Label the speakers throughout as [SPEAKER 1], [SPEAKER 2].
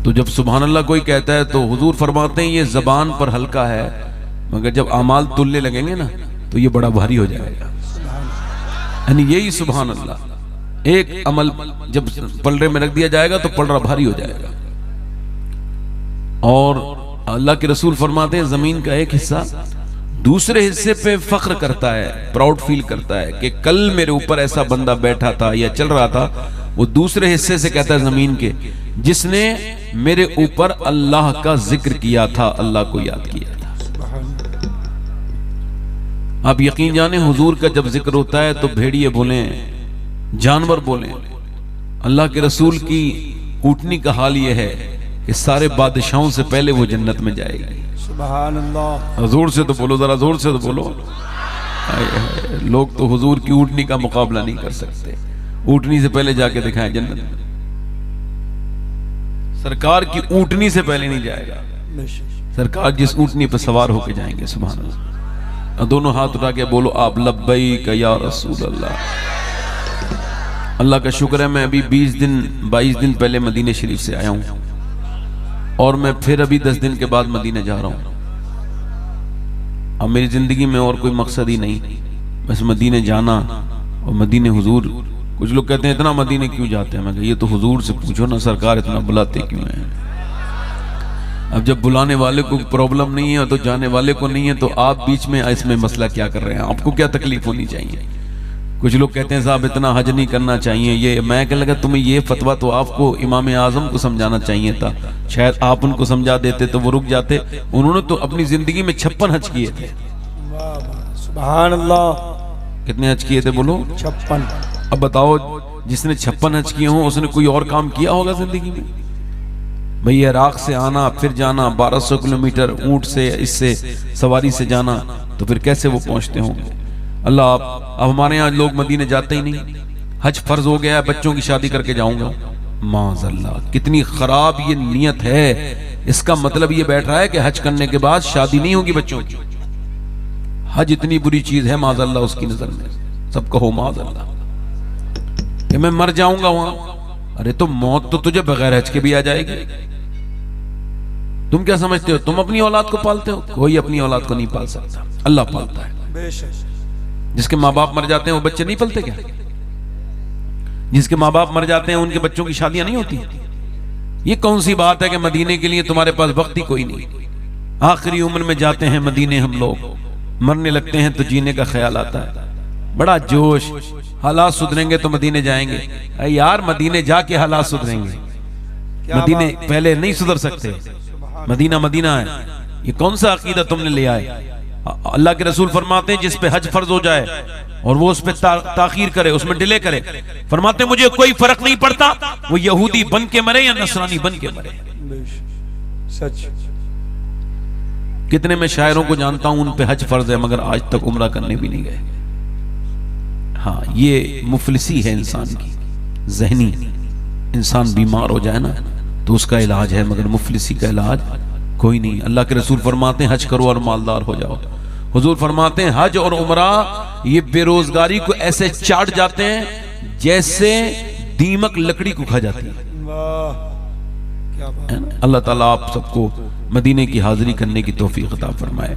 [SPEAKER 1] تو جب سبحان اللہ کوئی کہتا ہے تو حضور فرماتے ہیں یہ زبان پر ہلکا ہے، مگر جب اعمال تلنے لگیں گے نا تو یہ بڑا بھاری ہو جائے گا. یعنی یہی سبحان اللہ ایک عمل جب پلڑے میں رکھ دیا جائے گا تو پلڑا بھاری ہو جائے گا. اور اللہ کے رسول فرماتے ہیں زمین کا ایک حصہ دوسرے حصے پہ فخر کرتا ہے، پراؤڈ فیل کرتا ہے کہ کل میرے اوپر ایسا بندہ بیٹھا تھا یا چل رہا تھا. وہ دوسرے حصے سے کہتا ہے زمین کے، جس نے میرے اوپر اللہ کا ذکر کیا تھا، اللہ کو یاد کیا تھا. آپ یقین جانیں حضور کا جب ذکر ہوتا ہے تو بھیڑیے بولیں، جانور بولیں. اللہ کے رسول کی اونٹنی کا حال یہ ہے کہ سارے بادشاہوں سے پہلے وہ جنت میں جائے گی.
[SPEAKER 2] سبحان اللہ.
[SPEAKER 1] زور سے تو بولو، ذرا زور سے تو بولو. لوگ تو حضور کی اونٹنی کا مقابلہ نہیں کر سکتے. اونٹنی سے پہلے جا کے دکھائیں جنت میں. سرکار کی اونٹنی سے پہلے نہیں جائے گا. سرکار جس اونٹنی پہ سوار ہو کے جائیں گے. سبحان اللہ. دونوں ہاتھ اٹھا کے بولو آپ لبیک یا رسول اللہ. اللہ کا شکر ہے میں ابھی 22 دن پہلے مدینہ شریف سے آیا ہوں اور میں پھر ابھی 10 دن کے بعد مدینہ جا رہا ہوں. اب میری زندگی میں اور کوئی مقصد ہی نہیں، بس مدینہ جانا اور مدینہ حضور. کچھ لوگ کہتے ہیں اتنا مدینہ کیوں جاتے ہیں؟ میں کہ یہ تو حضور سے پوچھو نا، سرکار اتنا بلاتے کیوں ہیں؟ اب جب بلانے والے کو پرابلم نہیں ہے تو جانے والے کو نہیں ہے تو آپ بیچ میں اس میں مسئلہ کیا کر رہے ہیں؟ آپ کو کیا تکلیف ہونی چاہیے؟ کچھ لوگ کہتے ہیں صاحب اتنا حج نہیں کرنا چاہیے. یہ میں کہنے لگا تمہیں یہ فتویٰ تو آپ کو امام اعظم کو سمجھانا چاہیے تھا. شاید آپ ان کو سمجھا دیتے تو وہ رک جاتے. انہوں نے تو اپنی زندگی میں 56 حج کیے تھے.
[SPEAKER 2] سبحان اللہ.
[SPEAKER 1] کتنے حج کیے تھے بولو؟
[SPEAKER 2] 56.
[SPEAKER 1] اب بتاؤ جس نے 56 حج کیے ہوں اس نے کوئی اور کام کیا ہوگا زندگی میں؟ بھئی عراق سے آنا پھر جانا 1200 کلومیٹر اونٹ سے اس سے سواری سے جانا تو پھر کیسے وہ پہنچتے ہوں گے؟ اللہ اب ہمارے یہاں لوگ مدینے جاتے ہی نہیں. حج فرض ہو گیا ہے، بچوں کی شادی کر کے جاؤں گا. معاذ اللہ، کتنی خراب یہ نیت ہے. اس کا مطلب یہ بیٹھ رہا ہے کہ حج کرنے کے بعد شادی نہیں ہوگی بچوں کی. حج اتنی بری چیز ہے معاذ اللہ اس کی نظر میں. سب کہو معاذ اللہ کہ میں مر جاؤں گا وہاں. ارے تو موت تو تجھے بغیر حج کے بھی آ جائے گی. تم کیا سمجھتے ہو تم اپنی اولاد کو پالتے ہو؟ کوئی اپنی اولاد کو نہیں پال سکتا، اللہ پالتا ہے.
[SPEAKER 2] بے شک.
[SPEAKER 1] جس کے ماں باپ مر جاتے ہیں وہ بچے نہیں پلتے کیا؟ جس کے ماں باپ مر جاتے ہیں ان کے بچوں کی شادیاں نہیں ہوتی؟ یہ کون سی بات ہے کہ مدینے کے لیے تمہارے پاس وقت ہی کوئی نہیں؟ آخری عمر میں جاتے ہیں مدینے ہم لوگ، مرنے لگتے ہیں تو جینے کا خیال آتا ہے. بڑا جوش، حالات سدھریں گے تو مدینے جائیں گے. اے یار مدینے جا کے حالات سدھریں گے، مدینے پہلے نہیں سدھر سکتے. مدینہ مدینہ ہے. یہ کون سا عقیدہ تم نے لیا ہے؟ اللہ کے رسول فرماتے ہیں جس پہ حج فرض ہو جائے اور وہ اس پہ تاخیر کرے، اس میں ڈیلے کرے، فرماتے ہیں مجھے کوئی فرق نہیں پڑتا وہ یہودی بن کے مرے یا نصرانی بن کے مرے.
[SPEAKER 2] سچ.
[SPEAKER 1] کتنے میں شاعروں کو جانتا ہوں ان پہ حج فرض ہے مگر آج تک عمرہ کرنے بھی نہیں گئے. ہاں یہ مفلسی ہے انسان کی ذہنی. انسان بیمار ہو جائے نا تو اس کا علاج ہے مگر مفلسی کا علاج کوئی نہیں. اللہ کے رسول فرماتے ہیں حج کرو اور مالدار ہو جاؤ. حضور فرماتے ہیں حج اور عمرہ یہ بے روزگاری کو ایسے چاٹ جاتے ہیں جیسے دیمک لکڑی کو کھا جاتی ہے. اللہ تعالیٰ آپ سب کو مدینے کی حاضری کرنے کی توفیق عطا فرمائے.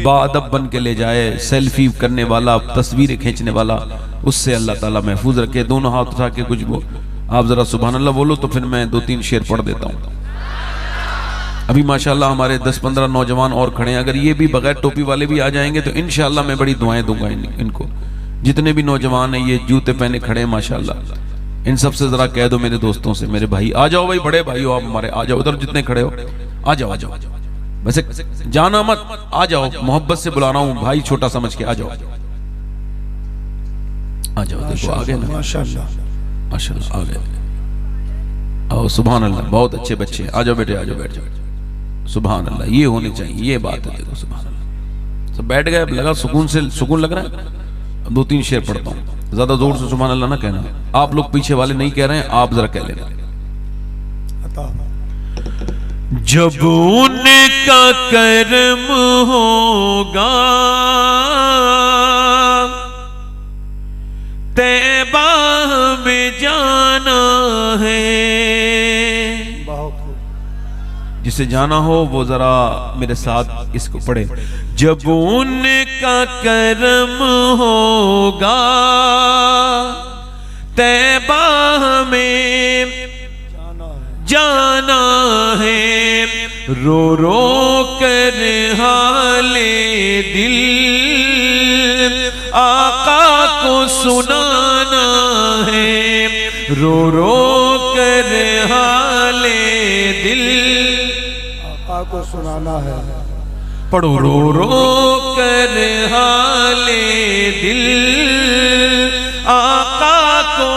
[SPEAKER 1] با ادب بن کے لے جائے. سیلفی کرنے والا، تصویریں کھینچنے والا، اس سے اللہ تعالیٰ محفوظ رکھے. دونوں ہاتھ اٹھا کے کچھ آپ ذرا سبحان اللہ بولو تو پھر میں 2-3 شعر پڑھ دیتا ہوں. ابھی ماشاءاللہ ہمارے 10-15 نوجوان اور کھڑے ہیں. اگر یہ بھی بغیر ٹوپی والے بھی آ جائیں گے تو انشاءاللہ میں بڑی دعائیں دوں گا ان کو. جتنے بھی نوجوان ہیں یہ جوتے پہنے کھڑے ہیں ماشاءاللہ. ان سب سے ذرا کہہ دو میرے دوستوں سے، میرے بھائی آ جاؤ. بھائی بڑے بھائی ہو آپ ہمارے، آ جاؤ. ادھر جتنے کھڑے ہو آ جاؤ آ جاؤ. ویسے جانا مت، آ جاؤ. محبت سے بلا رہا ہوں بھائی، چھوٹا سمجھ کے آ جاؤ آ جاؤ. دیکھو آ گئے نا
[SPEAKER 2] ماشاءاللہ
[SPEAKER 1] ماشاءاللہ آ گئے. آؤ سبحان اللہ. بہت اچھے بچے. آ جاؤ بیٹے آ جاؤ، بیٹھ جاؤ. سبحان اللہ. یہ ہونی چاہیے، یہ بات ہے. دیکھو سبحان اللہ. سب بیٹھ گئے. لگا سکون لگ رہا ہے. اب 2-3 شعر پڑھتا ہوں. زیادہ زور سے سبحان اللہ نہ کہنا. آپ لوگ پیچھے والے نہیں کہہ رہے ہیں، آپ ذرا کہہ لینا. جب ان کا کرم ہوگا طیبہ میں جانا ہے، جسے جانا ہو وہ ذرا میرے ساتھ اس کو پڑھے. جب ان کا کرم ہوگا طیبہ میں جانا ہے، رو رو کر حال دل آقا کو سنانا ہے، رو رو کر حال دل
[SPEAKER 2] آقا کو سنانا ہے.
[SPEAKER 1] پڑھو. رو رو کر حال دل آقا کو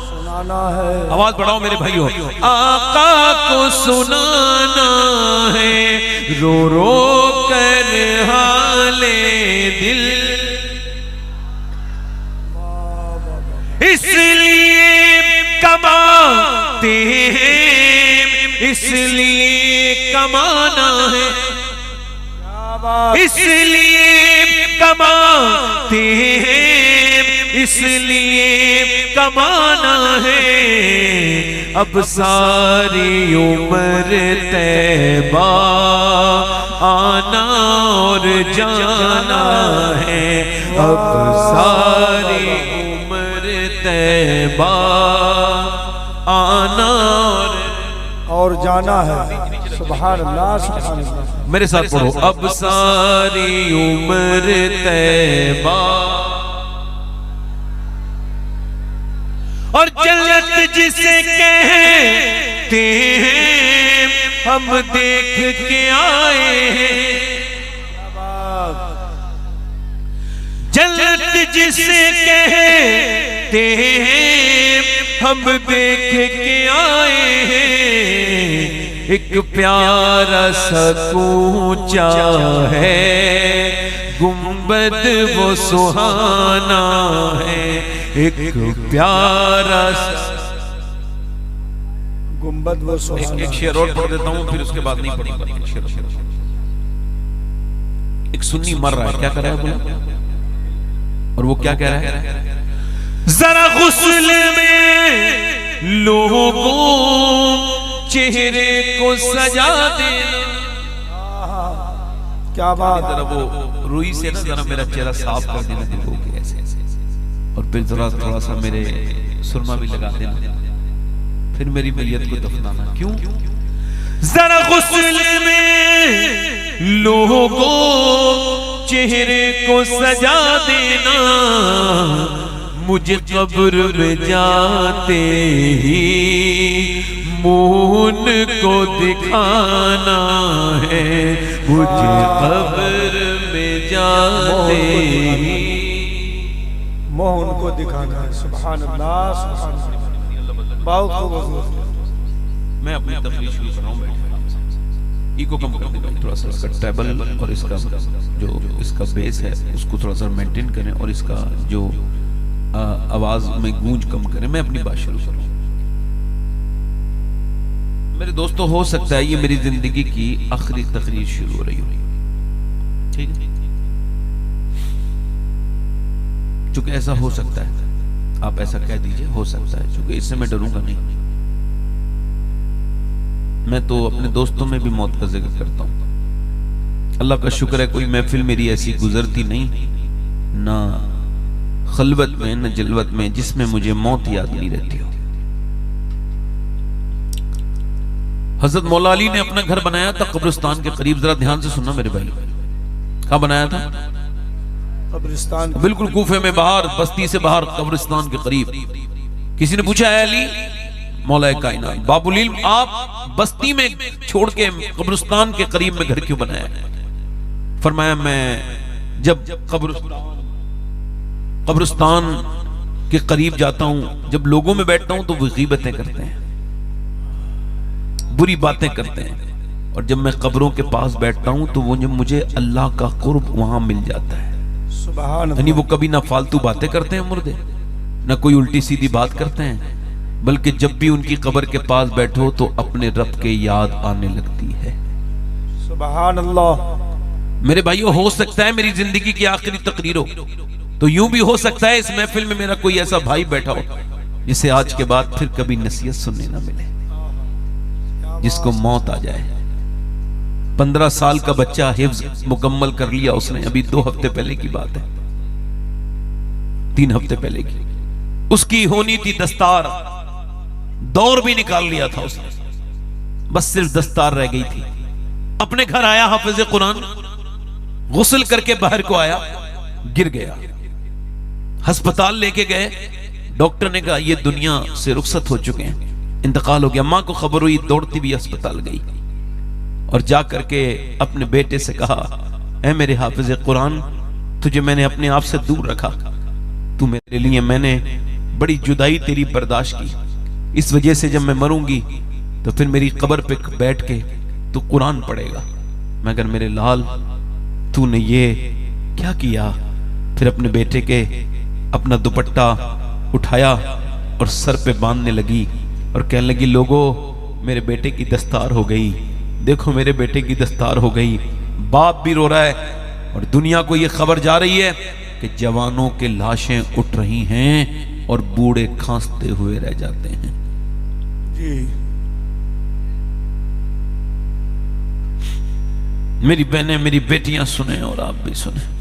[SPEAKER 2] سنانا ہے.
[SPEAKER 1] آواز بڑھاؤ میرے بھائیو. آقا کو سنانا ہے، رو رو کر حال دل. اس لیے کماتے ہیں، اس لیے کمانا ہے، اس لیے کماتے ہیں، اس لیے کمانا ہے. اب ساری عمر طیبہ آنا اور جانا ہے، اب ساری عمر طیبہ آنا
[SPEAKER 2] اور جانا ہے. سبحان اللہ سبحان اللہ.
[SPEAKER 1] میرے ساتھ پڑھو. اب ساری عمر طیبہ اور جنت جسے کہتے ہیں ہم دیکھ کے آئے ہیں. جنت جسے کہتے ہیں ہم دیکھ کے آئے ہیں. ایک پیارا سا کوچا ہے، گنبد وہ سہانا ہے. ایک پیارا سا
[SPEAKER 2] گنبد وہ سہانا.
[SPEAKER 1] ایک شعر اور پڑھ دیتا ہوں پھر اس کے بعد نہیں پڑھیں گے. ایک سنی مر رہا ہے، کیا کر رہا ہے بولا، اور وہ کیا کہہ رہا ہے؟ ذرا غسل میں لوگوں چہرے کو سجا دینا.
[SPEAKER 2] کیا بات.
[SPEAKER 1] ذرا وہ روئی سے نا ذرا میرا چہرہ صاف کر دینا دل ہو کے ایسے، اور پھر ذرا تھوڑا سا میرے سرما بھی لگا دینا، پھر میری میت کو دفنانا. کیوں؟ ذرا غسل میں لوگوں چہرے کو سجا دینا، مجھے قبر میں جاتے ہی مون کو دکھانا ہے، مجھے قبر میں جاتے ہی
[SPEAKER 2] مون کو دکھانا ہے. سبحان اللہ سبحان اللہ. بہت خوب.
[SPEAKER 1] میں اپنی تقریر شروع کر رہا ہوں. ایگو کم کر دیں بھائی، تھوڑا سا اس کا ٹیبل اور اس کا جو اس کا بیس ہے اس کو تھوڑا سا مینٹین کریں، اور اس کا جو آواز میں گونج کم کریں. میں اپنی بات شروع کر رہا ہوں. میرے دوستو، ہو سکتا ہے یہ میری زندگی کی آخری تقریر شروع ہو رہی ہو، ٹھیک ہے؟ چونکہ ایسا ہو سکتا ہے، آپ ایسا کہہ دیجئے ہو سکتا ہے، چونکہ اس سے میں ڈروں گا نہیں. میں تو اپنے دوستوں میں بھی موت کا ذکر کرتا ہوں. اللہ کا شکر ہے کوئی محفل میری ایسی گزرتی نہیں، نہ خلوت میں نہ جلوت میں، جس میں مجھے موت یاد نہیں رہتی ہو. حضرت مولا علی نے اپنا گھر بنایا تھا قبرستان کے قریب. ذرا دھیان سے سننا میرے بھائی. کہاں بنایا تھا؟
[SPEAKER 2] قبرستان.
[SPEAKER 1] بالکل کوفے میں باہر، بستی سے باہر، قبرستان کے قریب. کسی نے پوچھا ہے علی مولا کائنات باب العلم آپ بستی میں چھوڑ کے قبرستان کے قریب میں گھر کیوں بنایا؟ فرمایا میں جب قبرستان کے قریب جاتا ہوں، جب لوگوں میں بیٹھتا ہوں تو وہ غیبتیں کرتے ہیں، بری باتیں کرتے ہیں، اور جب میں قبروں کے پاس بیٹھتا ہوں تو وہ مجھے اللہ کا قرب وہاں مل جاتا ہے.
[SPEAKER 2] سبحان اللہ.
[SPEAKER 1] یعنی وہ کبھی نہ فالتو باتیں کرتے ہیں مردے، نہ کوئی الٹی سیدھی بات کرتے ہیں، بلکہ جب بھی ان کی قبر کے پاس بیٹھو تو اپنے رب کے یاد آنے لگتی ہے.
[SPEAKER 2] سبحان اللہ.
[SPEAKER 1] میرے بھائیو، ہو سکتا ہے میری زندگی کی آخری تقریر ہو، تو یوں بھی ہو سکتا ہے اس محفل میں میرا کوئی ایسا بھائی بیٹھا ہو جسے آج کے بعد پھر کبھی نصیحت سننے نہ ملے، جس کو موت آ جائے. 15 سال کا بچہ حفظ مکمل کر لیا اس نے، ابھی 2 ہفتے پہلے کی بات ہے، 3 ہفتے پہلے کی۔ اس کی ہونی تھی دستار، دور بھی نکال لیا تھا اس نے، بس صرف دستار رہ گئی تھی۔ اپنے گھر آیا حافظ قرآن، غسل کر کے باہر کو آیا، گر گیا، ہسپتال لے کے گئے، ڈاکٹر نے کہا یہ دنیا سے رخصت ہو چکے ہیں، انتقال ہو گیا۔ ماں کو خبر ہوئی، دوڑتی بھی ہسپتال گئی اور جا کر کے اپنے بیٹے سے کہا، اے میرے حافظ قرآن، تجھے میں نے اپنے آپ سے دور رکھا، تو میرے لیے، میں نے بڑی جدائی تیری برداشت کی، اس وجہ سے جب میں مروں گی تو پھر میری قبر پہ بیٹھ کے تو قرآن پڑھے گا، مگر میرے لال تو نے یہ کیا کیا؟ پھر اپنے بیٹے کے اپنا دوپٹہ اٹھایا اور سر پہ باندھنے لگی اور کہنے لگی، لوگوں میرے بیٹے کی دستار ہو گئی، دیکھو میرے بیٹے کی دستار ہو گئی۔ باپ بھی رو رہا ہے اور دنیا کو یہ خبر جا رہی ہے کہ جوانوں کے لاشیں اٹھ رہی ہیں اور بوڑھے کھانستے ہوئے رہ جاتے ہیں۔
[SPEAKER 2] جی
[SPEAKER 1] میری بہنیں، میری بیٹیاں سنیں اور آپ بھی سنیں۔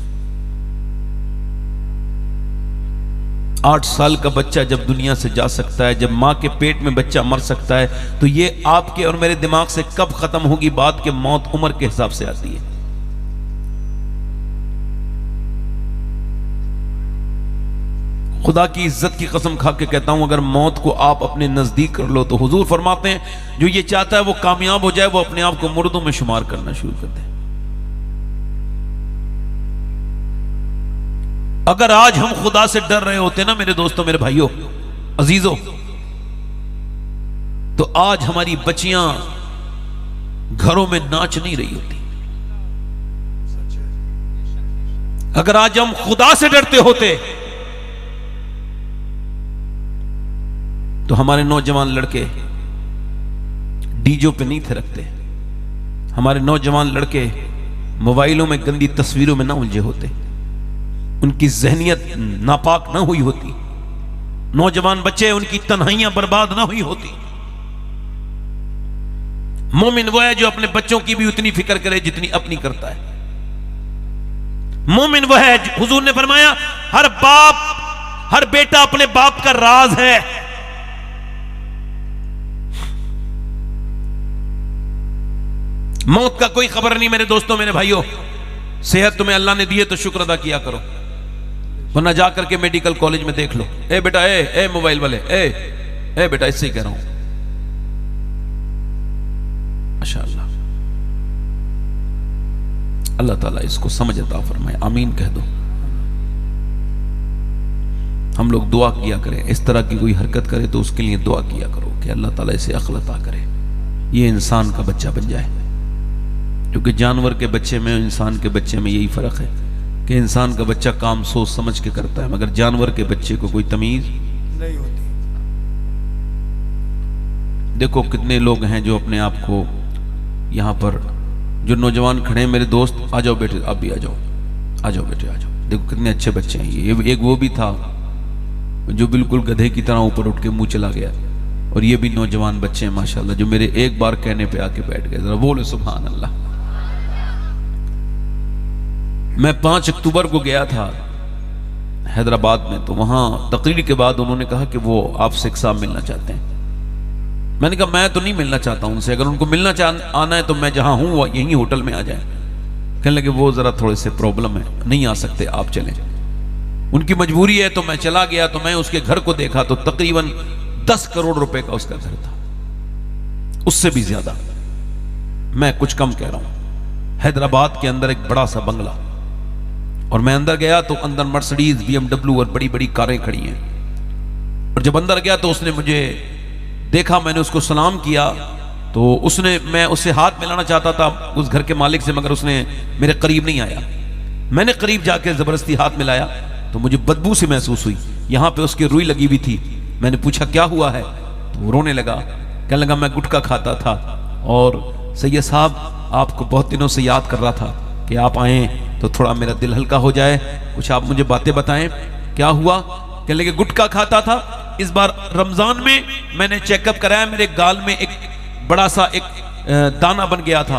[SPEAKER 1] 8 سال کا بچہ جب دنیا سے جا سکتا ہے، جب ماں کے پیٹ میں بچہ مر سکتا ہے، تو یہ آپ کے اور میرے دماغ سے کب ختم ہوگی بات کہ موت عمر کے حساب سے آتی ہے؟ خدا کی عزت کی قسم کھا کے کہتا ہوں، اگر موت کو آپ اپنے نزدیک کر لو تو حضور فرماتے ہیں جو یہ چاہتا ہے وہ کامیاب ہو جائے، وہ اپنے آپ کو مردوں میں شمار کرنا شروع کر دے۔ اگر آج ہم خدا سے ڈر رہے ہوتے نا میرے دوستوں، میرے بھائیوں، عزیزوں، تو آج ہماری بچیاں گھروں میں ناچ نہیں رہی ہوتی۔ اگر آج ہم خدا سے ڈرتے ہوتے تو ہمارے نوجوان لڑکے ڈیجو پہ نہیں تھے رکھتے، ہمارے نوجوان لڑکے موبائلوں میں گندی تصویروں میں نہ الجھے ہوتے، ان کی ذہنیت ناپاک نہ ہوئی ہوتی، نوجوان بچے ان کی تنہائیاں برباد نہ ہوئی ہوتی۔ مومن وہ ہے جو اپنے بچوں کی بھی اتنی فکر کرے جتنی اپنی کرتا ہے۔ مومن وہ ہے، حضور نے فرمایا ہر باپ، ہر بیٹا اپنے باپ کا راز ہے۔ موت کا کوئی خبر نہیں میرے دوستوں، میرے بھائیوں۔ صحت تمہیں اللہ نے دی ہے تو شکر ادا کیا کرو، ورنہ جا کر کے میڈیکل کالج میں دیکھ لو، اے بیٹا، اے موبائل والے، اے بیٹا، اس سے ہی کہہ رہا ہوں، ماشاءاللہ۔ اللہ تعالیٰ اس کو سمجھ عطا فرمائے، آمین کہہ دو۔ ہم لوگ دعا کیا کریں، اس طرح کی کوئی حرکت کرے تو اس کے لیے دعا کیا کرو کہ اللہ تعالیٰ اسے عقل عطا کرے، یہ انسان کا بچہ بن جائے۔ کیونکہ جانور کے بچے میں اور انسان کے بچے میں یہی فرق ہے کہ انسان کا بچہ کام سوچ سمجھ کے کرتا ہے، مگر جانور کے بچے کو کوئی تمیز
[SPEAKER 2] نہیں ہوتی۔
[SPEAKER 1] دیکھو کتنے لوگ ہیں جو اپنے آپ کو یہاں پر، جو نوجوان کھڑے ہیں میرے دوست، آ جاؤ بیٹے، آپ بھی آ جاؤ، آ جاؤ بیٹے، آ جاؤ۔ دیکھو کتنے اچھے بچے ہیں یہ۔ ایک وہ بھی تھا جو بالکل گدھے کی طرح اوپر اٹھ کے منہ چلا گیا، اور یہ بھی نوجوان بچے ہیں ماشاءاللہ جو میرے ایک بار کہنے پہ آ کے بیٹھ گئے۔ ذرا بولے سبحان اللہ۔ میں 5 اکتوبر کو گیا تھا حیدرآباد میں، تو وہاں تقریر کے بعد انہوں نے کہا کہ وہ آپ سے ایک صاحب ملنا چاہتے ہیں۔ میں نے کہا میں تو نہیں ملنا چاہتا ہوں ان سے، اگر ان کو ملنا آنا ہے تو میں جہاں ہوں وہ یہیں ہوٹل میں آ جائیں۔ کہنے لگے وہ ذرا تھوڑے سے پرابلم ہے، نہیں آ سکتے، آپ چلیں۔ ان کی مجبوری ہے، تو میں چلا گیا، تو میں اس کے گھر کو دیکھا تو تقریباً 10 کروڑ روپے کا اس کا گھر تھا، اس سے بھی زیادہ، میں کچھ کم کہہ رہا ہوں۔ حیدرآباد کے اندر ایک بڑا سا بنگلہ، اور میں اندر گیا تو اندر مرسڈیز، BMW اور بڑی بڑی کاریں کھڑی ہیں، اور جب اندر گیا تو اس نے مجھے دیکھا، میں نے اس کو سلام کیا، تو اس نے، میں اس سے ہاتھ ملانا چاہتا تھا اس گھر کے مالک سے، مگر اس نے میرے قریب نہیں آیا۔ میں نے قریب جا کے زبردستی ہاتھ ملایا تو مجھے بدبو سی محسوس ہوئی، یہاں پہ اس کی روئی لگی ہوئی تھی۔ میں نے پوچھا کیا ہوا ہے، تو وہ رونے لگا، کہنے لگا میں گٹکا کھاتا تھا اور سید صاحب آپ کو بہت دنوں سے یاد کر رہا تھا کہ آپ آئیں تو تھوڑا میرا دل ہلکا ہو جائے، کچھ آپ مجھے باتیں بتائیں، کیا ہوا؟ کہنے لگے گٹکا کھاتا تھا، اس بار رمضان میں میں نے چیک اپ کرایا، میرے گال میں ایک بڑا سا ایک دانہ بن گیا تھا،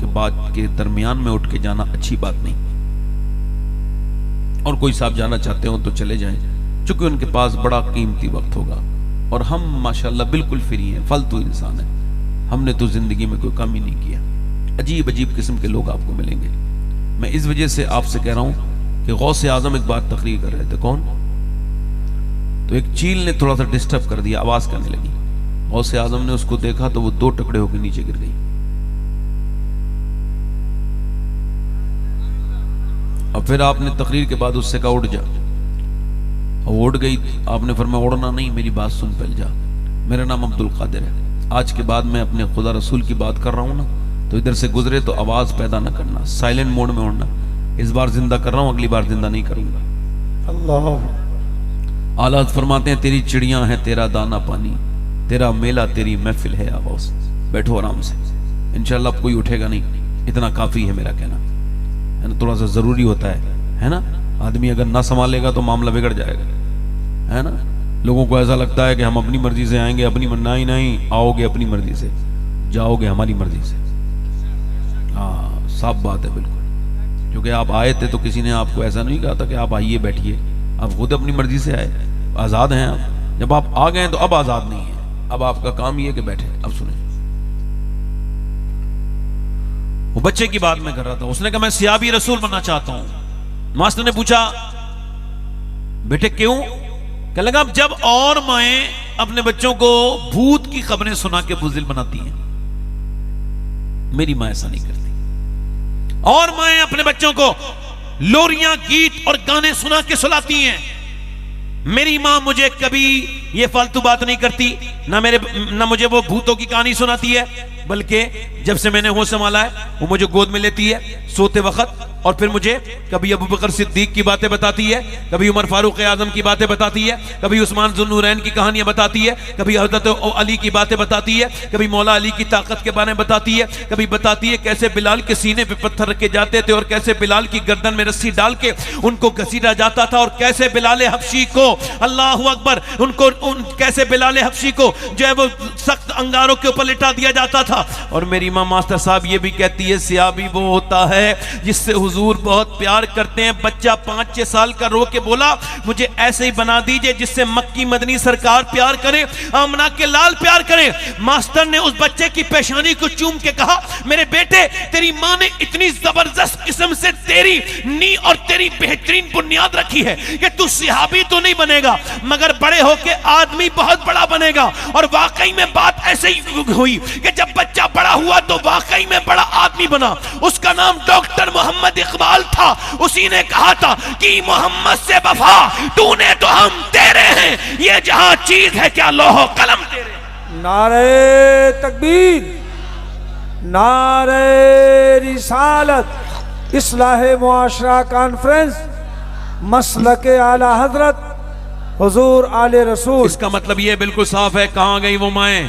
[SPEAKER 1] کہ بات کے درمیان میں اٹھ کے جانا اچھی بات نہیں، اور کوئی صاحب جانا چاہتے ہو تو چلے جائیں، چونکہ ان کے پاس بڑا قیمتی وقت ہوگا، اور ہم ماشاءاللہ بالکل فری ہیں، فالتو انسان ہیں، ہم نے تو زندگی میں کوئی کام ہی نہیں کیا۔ عجیب عجیب قسم کے لوگ آپ کو ملیں گے۔ میں اس وجہ سے آپ سے کہہ رہا ہوں کہ غوث اعظم ایک بار تقریر کر رہے تھے، کون؟ تو ایک چیل نے تھوڑا سا ڈسٹرب کر دیا، آواز کرنے لگی، غوث اعظم نے اس کو دیکھا تو وہ 2 ٹکڑے ہو کے نیچے گر گئی، اور پھر آپ نے تقریر کے بعد اس سے کہا اٹھ جا، اور اٹھ گئی۔ آپ نے فرمایا اڑنا نہیں، میری بات سن، پہل جا، میرا نام عبد القادر ہے، آج کے بعد میں اپنے خدا رسول کی بات کر رہا ہوں نا تو ادھر سے گزرے تو آواز پیدا نہ کرنا، سائلنٹ موڈ میں اڑنا، اس بار زندہ کر رہا ہوں، اگلی بار زندہ نہیں کروں گا۔
[SPEAKER 2] اللہ
[SPEAKER 1] اعلیٰ فرماتے ہیں تیری چڑیاں ہیں تیرا دانہ پانی، تیرا میلہ تیری محفل ہے آواز، بیٹھو آرام سے، انشاءاللہ اب کوئی اٹھے گا نہیں، اتنا کافی ہے میرا کہنا، ہے نا؟ تھوڑا سا ضروری ہوتا ہے نا؟ آدمی اگر نہ سنبھالے گا تو معاملہ بگڑ جائے گا، ہے نا؟ لوگوں کو ایسا لگتا ہے کہ ہم اپنی مرضی سے آئیں گے، اپنی نہیں آؤ گے اپنی مرضی سے، جاؤ گے ہماری مرضی سے۔ ہاں صاف بات ہے بالکل، کیونکہ آپ آئے تھے تو کسی نے آپ کو ایسا نہیں کہا تھا کہ آپ آئیے بیٹھیے، آپ خود اپنی مرضی سے آئے، آزاد ہیں آپ۔ جب آپ آ گئے تو اب آزاد نہیں ہیں، اب آپ کا کام یہ ہے کہ بیٹھے۔ اب سنیں، وہ بچے کی بات میں کر رہا تھا، اس نے کہا میں صحابی رسول بننا چاہتا ہوں۔ ماسٹر نے پوچھا بیٹے کیوں؟ کہنے لگا جب اور مائیں اپنے بچوں کو بھوت کی خبریں سنا کے بزدل بناتی ہیں، میری ماں ایسا نہیں کرتی، اور مائیں اپنے بچوں کو لوریاں گیت اور گانے سنا کے سلاتی ہیں، میری ماں مجھے کبھی یہ فالتو بات نہیں کرتی، نہ مجھے وہ بھوتوں کی کہانی سناتی ہے، بلکہ جب سے میں نے ہوش سنبھالا ہے وہ مجھے گود میں لیتی ہے سوتے وقت، اور پھر مجھے کبھی ابو بکر صدیق کی باتیں بتاتی ہے، کبھی عمر فاروق اعظم کی باتیں بتاتی ہے، کبھی عثمان ذو النورین کی کہانیاں بتاتی ہے، کبھی حضرت علی کی باتیں بتاتی ہے، کبھی مولا علی کی طاقت کے بارے میں بتاتی ہے، کبھی بتاتی ہے کیسے بلال کے سینے پہ پتھر رکھے جاتے تھے اور کیسے بلال کی گردن میں رسی ڈال کے ان کو گھسیٹا جاتا تھا، اور کیسے بلال حبشی کو، اللہ اکبر، کیسے بلال حبشی کو جو ہے وہ سخت انگاروں کے اوپر لٹا دیا جاتا تھا۔ اور میری ماں ماسٹر صاحب یہ بھی کہتی ہے صحابی وہ ہوتا ہے جس سے حضور بہت پیار کرتے ہیں۔ بچہ 5-6 سال کا رو کے بولا مجھے ایسے ہی بنا دیجئے جس سے مکی مدنی سرکار پیار کرے، آمنہ کے لال پیار کرے۔ ماسٹر نے اس بچے کی پیشانی کو چوم کے کہا میرے بیٹے تیری ماں نے اتنی زبردست قسم سے تیری نی اور تیری بہترین بنیاد رکھی ہے کہ تو صحابی تو نہیں بنے گا مگر بڑے ہو کے آدمی بہت بڑا بنے گا۔ اور واقعی میں بات ایسے ہی ہوئی کہ جب بچہ بڑا ہوا تو واقعی میں بڑا آدمی بنا۔ اس کا نام ڈاکٹر محمد اقبال تھا۔ اسی نے کہا تھا کہ محمد سے وفا تو نے تو ہم تیرے ہیں، یہ جہاں چیز ہے کیا لوح و قلم تیرے۔
[SPEAKER 2] نعرہ تکبیر، نعرہ رسالت، اصلاح معاشرہ کانفرنس، مسلک اعلی حضرت حضور آل رسول۔
[SPEAKER 1] اس کا مطلب یہ بالکل صاف ہے، کہاں گئی وہ مائیں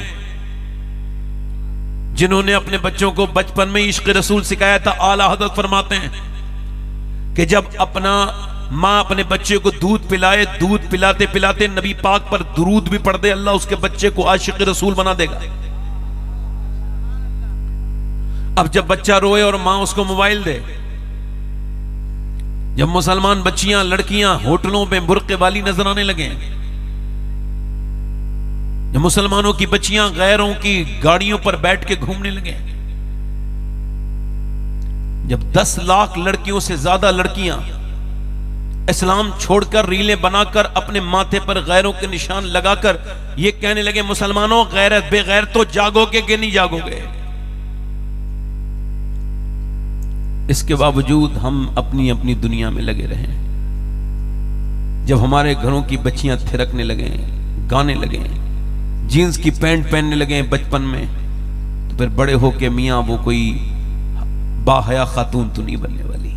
[SPEAKER 1] جنہوں نے اپنے بچوں کو بچپن میں عشق رسول سکھایا تھا۔ اعلی حضرت فرماتے ہیں کہ جب ماں اپنے بچے کو دودھ پلائے، دودھ پلاتے پلاتے نبی پاک پر درود بھی پڑھ دے، اللہ اس کے بچے کو عاشق رسول بنا دے گا۔ اب جب بچہ روئے اور ماں اس کو موبائل دے، جب مسلمان بچیاں لڑکیاں ہوٹلوں پہ برقعے والی نظر آنے لگے، جب مسلمانوں کی بچیاں غیروں کی گاڑیوں پر بیٹھ کے گھومنے لگے، جب 10 لاکھ لڑکیوں سے زیادہ لڑکیاں اسلام چھوڑ کر ریلیں بنا کر اپنے ماتھے پر غیروں کے نشان لگا کر یہ کہنے لگے مسلمانوں غیرت بے غیر تو جاگو گے کہ نہیں جاگو گے، اس کے باوجود ہم اپنی اپنی دنیا میں لگے رہیں۔ جب ہمارے گھروں کی بچیاں تھرکنے لگیں، گانے لگیں، جینز کی پینٹ پہننے لگیں بچپن میں، تو پھر بڑے ہو کے میاں وہ کوئی باحیا خاتون تو نہیں بننے والی۔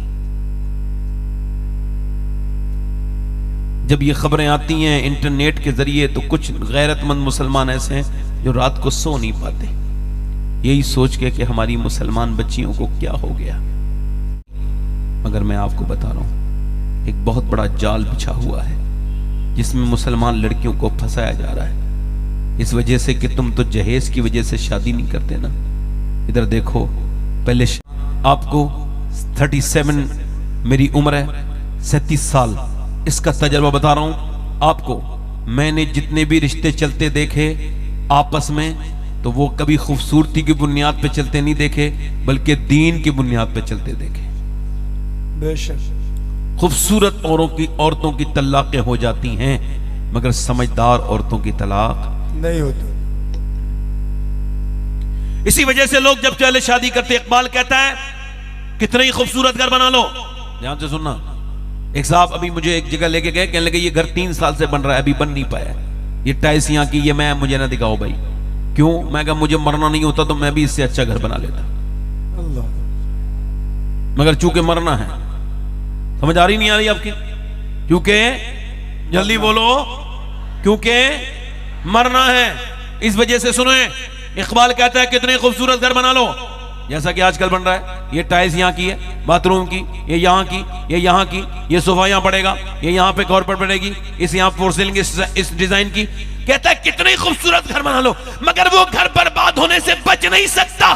[SPEAKER 1] جب یہ خبریں آتی ہیں انٹرنیٹ کے ذریعے تو کچھ غیرت مند مسلمان ایسے ہیں جو رات کو سو نہیں پاتے، یہی سوچ کے کہ ہماری مسلمان بچیوں کو کیا ہو گیا۔ مگر میں آپ کو بتا رہا ہوں ایک بہت بڑا جال بچھا ہوا ہے جس میں مسلمان لڑکیوں کو پھنسایا جا رہا ہے، اس وجہ سے کہ تم تو جہیز کی وجہ سے شادی نہیں کرتے نا، ادھر دیکھو پہلے آپ کو 37 میری عمر ہے 37 سال اس کا تجربہ بتا رہا ہوں آپ کو. میں نے جتنے بھی رشتے چلتے دیکھے آپس میں تو وہ کبھی خوبصورتی کی بنیاد پہ چلتے نہیں دیکھے بلکہ دین کی بنیاد پہ چلتے دیکھے.
[SPEAKER 2] بے شک
[SPEAKER 1] خوبصورت عورتوں کی طلاقیں ہو جاتی ہیں مگر سمجھدار عورتوں کی طلاق
[SPEAKER 2] نہیں ہوتی.
[SPEAKER 1] اسی وجہ سے لوگ جب چلے شادی کرتے اقبال کہتا ہے کتنا ہی خوبصورت گھر بنا لو. دھیان سے سننا. ایک صاحب ابھی مجھے ایک جگہ لے کے گئے کہنے لگے یہ گھر 3 سال سے بن رہا ہے ابھی بن نہیں پایا, یہ ٹائلس یہاں کی, یہ میں مجھے نہ دکھاؤ بھائی. کیوں؟ میں کہا مجھے مرنا نہیں ہوتا تو میں بھی اس سے اچھا گھر بنا لیتا,
[SPEAKER 2] اللہ
[SPEAKER 1] مگر چونکہ مرنا ہے. سمجھ آ رہی نہیں آ رہی آپ کی؟ کیونکہ جلدی بولو, کیونکہ مرنا ہے. اس وجہ سے سنیں اقبال کہتا ہے کتنے خوبصورت گھر بنا لو جیسا کہ آج کل بن رہا ہے. یہ ٹائلس یہاں کی ہے, باتھ روم کی, یہ یہاں کی, یہ یہاں کی, یہ صوفہ یہاں پڑے گا, یہ یہاں پہ کارپیٹ پڑے گی, اس یہاں فور سیلنگ اس ڈیزائن کی. کہتا ہے کتنے ہی خوبصورت گھر بنا لو مگر وہ گھر برباد ہونے سے بچ نہیں سکتا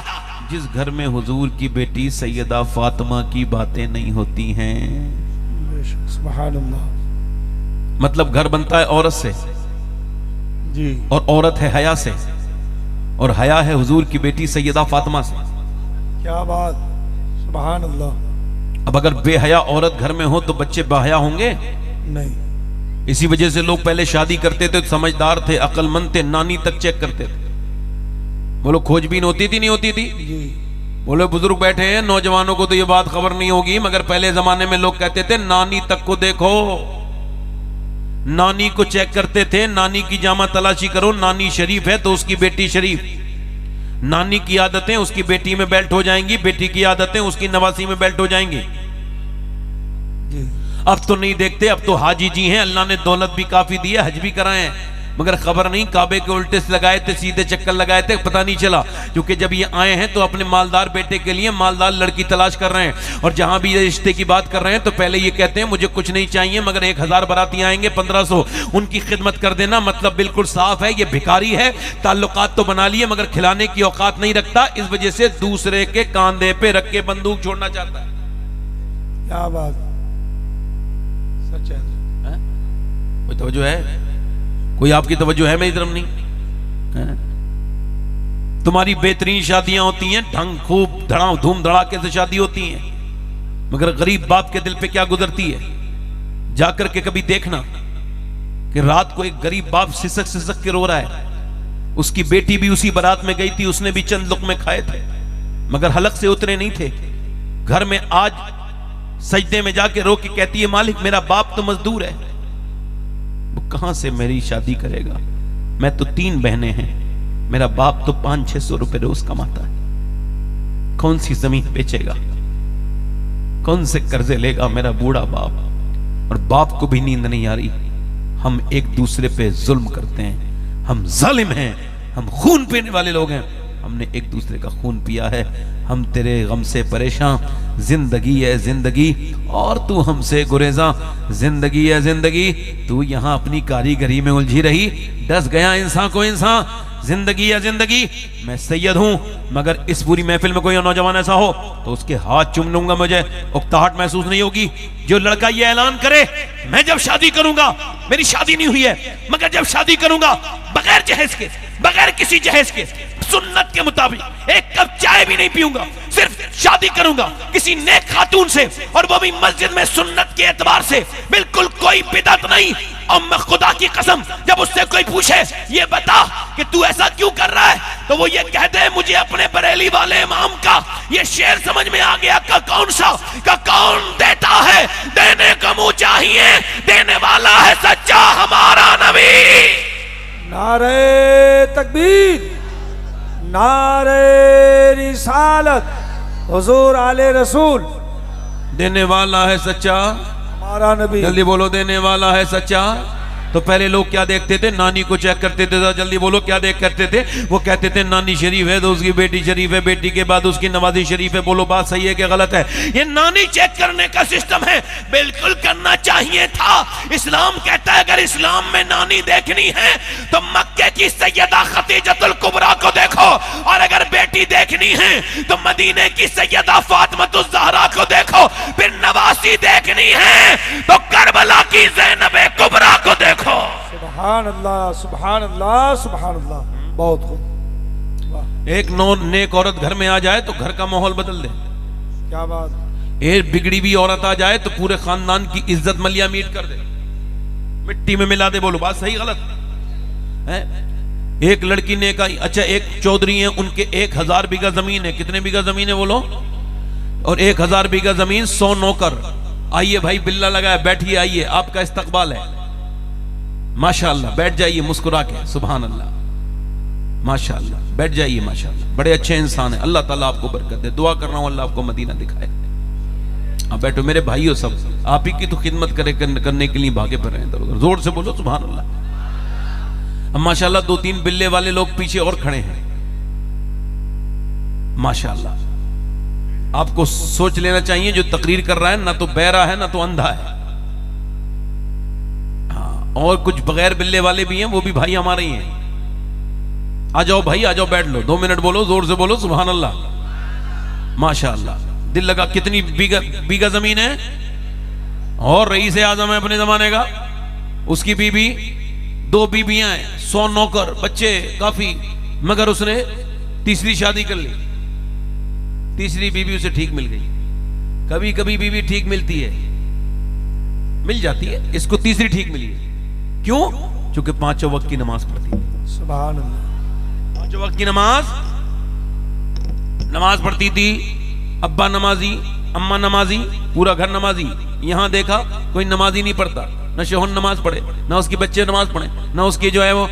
[SPEAKER 1] جس گھر میں حضور کی بیٹی سیدہ فاطمہ کی باتیں نہیں ہوتی ہیں.
[SPEAKER 2] سبحان اللہ.
[SPEAKER 1] مطلب گھر بنتا ہے عورت سے
[SPEAKER 2] جی,
[SPEAKER 1] اور عورت ہے حیا سے, اور حیا ہے حضور کی بیٹی سیدہ فاطمہ سے.
[SPEAKER 2] کیا بات, سبحان اللہ.
[SPEAKER 1] اب اگر بے حیا عورت گھر میں ہو تو بچے باحیا ہوں گے
[SPEAKER 2] نہیں.
[SPEAKER 1] اسی وجہ سے لوگ پہلے شادی کرتے تھے, سمجھدار تھے, عقل مند تھے, نانی تک چیک کرتے تھے. بولو کھوج بین ہوتی تھی نہیں ہوتی تھی؟
[SPEAKER 2] جی,
[SPEAKER 1] بولے بزرگ بیٹھے ہیں, نوجوانوں کو تو یہ بات خبر نہیں ہوگی مگر پہلے زمانے میں لوگ کہتے تھے نانی تک کو دیکھو, نانی کو چیک کرتے تھے. نانی کی جامہ تلاشی کرو, نانی شریف ہے تو اس کی بیٹی شریف. نانی کی عادتیں اس کی بیٹی میں بیلٹ ہو جائیں گی, بیٹی کی عادتیں اس کی نواسی میں بیلٹ ہو جائیں گی.
[SPEAKER 2] جی,
[SPEAKER 1] اب تو نہیں دیکھتے, اب تو حاجی جی ہیں, اللہ نے دولت بھی کافی دی ہے, حج بھی کرائے ہیں مگر خبر نہیں کعبے کے الٹے سے لگائے تھے, سیدھے چکر لگائے تھے, پتہ نہیں چلا. کیونکہ جب یہ آئے ہیں تو اپنے مالدار بیٹے کے لیے مالدار لڑکی تلاش کر رہے ہیں, اور جہاں بھی یہ رشتے کی بات کر رہے ہیں تو پہلے یہ کہتے ہیں مجھے کچھ نہیں چاہیے مگر 1000 باراتی آئیں گے 1500 ان کی خدمت کر دینا. مطلب بالکل صاف ہے, یہ بھکاری ہے, تعلقات تو بنا لیے مگر کھلانے کی اوقات نہیں رکھتا, اس وجہ سے دوسرے کے کاندھے پہ رکھ کے بندوق چھوڑنا چاہتا ہے.
[SPEAKER 2] کیا بات, سچ ہے.
[SPEAKER 1] کوئی توجہ ہے؟ کوئی آپ کی توجہ ہے میری طرف نہیں؟ تمہاری بہترین شادیاں ہوتی ہیں, ڈھنگ خوب دھوم دھڑاکے سے شادی ہوتی ہیں, مگر غریب باپ کے دل پہ کیا گزرتی ہے جا کر کے کبھی دیکھنا کہ رات کو ایک غریب باپ سسک سسک کے رو رہا ہے. اس کی بیٹی بھی اسی بارات میں گئی تھی, اس نے بھی چند لقمے کھائے تھے مگر حلق سے اترے نہیں تھے. گھر میں آج سجدے میں جا کے رو کے کہتی ہے مالک میرا باپ تو مزدور ہے, وہ کہاں سے میری شادی کرے گا, میں تو 3 بہنیں ہیں, میرا باپ تو 500-600 روپے روز کماتا ہے, کون سی زمین بیچے گا, کون سے قرضے لے گا میرا بوڑھا باپ. اور باپ کو بھی نیند نہیں آ رہی. ہم ایک دوسرے پہ ظلم کرتے ہیں, ہم ظالم ہیں, ہم خون پینے والے لوگ ہیں, ہم نے ایک دوسرے کا خون پیا ہے, ہم تیرے غم سے پریشان, زندگی ہے زندگی اور تو ہم سے گریزاں, زندگی ہے زندگی تو یہاں اپنی کاریگری میں الجھی رہی, ڈس گیا انسان کو انسان, زندگی ہے زندگی میں سید ہوں مگر اس پوری محفل میں کوئی نوجوان ایسا ہو تو اس کے ہاتھ چوم لوں گا, مجھے اکتاہٹ محسوس نہیں ہوگی. جو لڑکا یہ اعلان کرے میں جب شادی کروں گا, میری شادی نہیں ہوئی ہے مگر جب شادی کروں گا بغیر جہیز کے, بغیر کسی جہیز کے, سنت کے مطابق ایک کپ چائے بھی نہیں پیوں گا, صرف شادی کروں گا کسی نیک خاتون سے, اور وہ بھی مسجد میں سنت کے اعتبار سے, بالکل کوئی بدعت نہیں. اور میں خدا کی قسم جب اس سے کوئی پوچھے یہ بتا کہ تو ایسا کیوں کر رہا ہے تو وہ یہ کہتے ہیں مجھے اپنے بریلی والے امام کا یہ شعر سمجھ میں آ گیا کہ کون سا, کہ کون دیتا ہے دینے کا منہ چاہیے, دینے والا ہے سچا ہمارا نبی.
[SPEAKER 2] نعرہ تکبیر, نعرہ رسالت, حضور آلِ رسول,
[SPEAKER 1] دینے والا ہے سچا
[SPEAKER 2] ہمارا نبی.
[SPEAKER 1] جلدی بولو, دینے والا ہے سچا. تو پہلے لوگ کیا دیکھتے تھے؟ نانی کو چیک کرتے تھے. جلدی بولو کیا دیکھ کرتے تھے؟ وہ کہتے تھے نانی شریف ہے تو اس کی بیٹی شریف ہے, بیٹی کے بعد اس کی نوازی شریف ہے. بولو بات صحیح ہے کہ غلط ہے؟ یہ نانی چیک کرنے کا سسٹم ہے, بالکل کرنا چاہیے تھا. اسلام کہتا ہے اگر اسلام میں نانی دیکھنی ہے تو مکے کی سیدہ خدیجۃ الکبریٰ کو دیکھو, اور اگر بیٹی دیکھنی ہے تو مدینے کی سیدہ فاطمۃ الزہرا کو دیکھو, پھر نواسی دیکھنی ہے تو کربلا کی زینب کبریٰ کو دیکھو.
[SPEAKER 2] سبحان اللہ سبحان اللہ سبحان اللہ. بہت خوب.
[SPEAKER 1] ایک نیک عورت گھر میں آ جائے تو گھر کا ماحول بدل دے.
[SPEAKER 2] کیا بات.
[SPEAKER 1] ایک بگڑی بھی عورت آ جائے تو پورے خاندان کی عزت ملیا میٹ کر دے, مٹی میں ملا دے. بولو بات صحیح غلط ہے؟ ایک لڑکی نیک آئی, اچھا ایک چودھری ہیں, ان کے 1000 بیگہ زمین ہے. کتنے بیگہ زمین ہے بولو؟ اور 1000 بیگہ زمین, 100 نوکر. آئیے بھائی بلہ لگایا, بیٹھیے, آئیے آپ کا استقبال ہے. ماشاءاللہ بیٹھ جائیے مسکرا کے. سبحان اللہ ماشاءاللہ بیٹھ جائیے. ماشاءاللہ بڑے اچھے انسان ہیں, اللہ تعالیٰ آپ کو برکت دے. دعا کر رہا ہوں اللہ آپ کو مدینہ دکھائے. آپ بیٹھو میرے بھائیو, سب آپ ہی کی تو خدمت کرنے کے لیے بھاگے پھر رہے ہیں ادھر ادھر. زور سے بولو سبحان اللہ. اب ماشاءاللہ 2-3 بلے والے لوگ پیچھے اور کھڑے ہیں. ماشاءاللہ آپ کو سوچ لینا چاہیے جو تقریر کر رہا ہے نہ تو بہرا ہے نہ تو اندھا ہے. اور کچھ بغیر بلے والے بھی ہیں, وہ بھی بھائی ہمارے ہی ہیں. آ جاؤ بھائی آ جاؤ, بیٹھ لو, 2 منٹ بولو, زور سے بولو سبحان اللہ. ماشاءاللہ دل لگا. کتنی بیگہ زمین ہے؟ اور رئیس اعظم ہے اپنے زمانے کا, اس کی بیوی, 2 بیویاں ہیں, 100 نوکر, بچے کافی, مگر اس نے تیسری شادی کر لی. تیسری بیوی اسے ٹھیک مل گئی. کبھی کبھی بیوی ٹھیک ملتی ہے, مل جاتی ہے, اس کو تیسری ٹھیک ملی ہے. کیوں؟ چونکہ 5 وقت کی نماز پڑھتی تھی.
[SPEAKER 2] سبحان اللہ.
[SPEAKER 1] 5 وقت کی نماز پڑھتی تھی. ابا نمازی, اماں نمازی, پورا گھر نمازی. یہاں دیکھا کوئی نمازی نہیں پڑھتا, نہ شوہر نماز پڑھے, نہ اس کے بچے نماز پڑھیں, نہ اس کی جو ہے وہ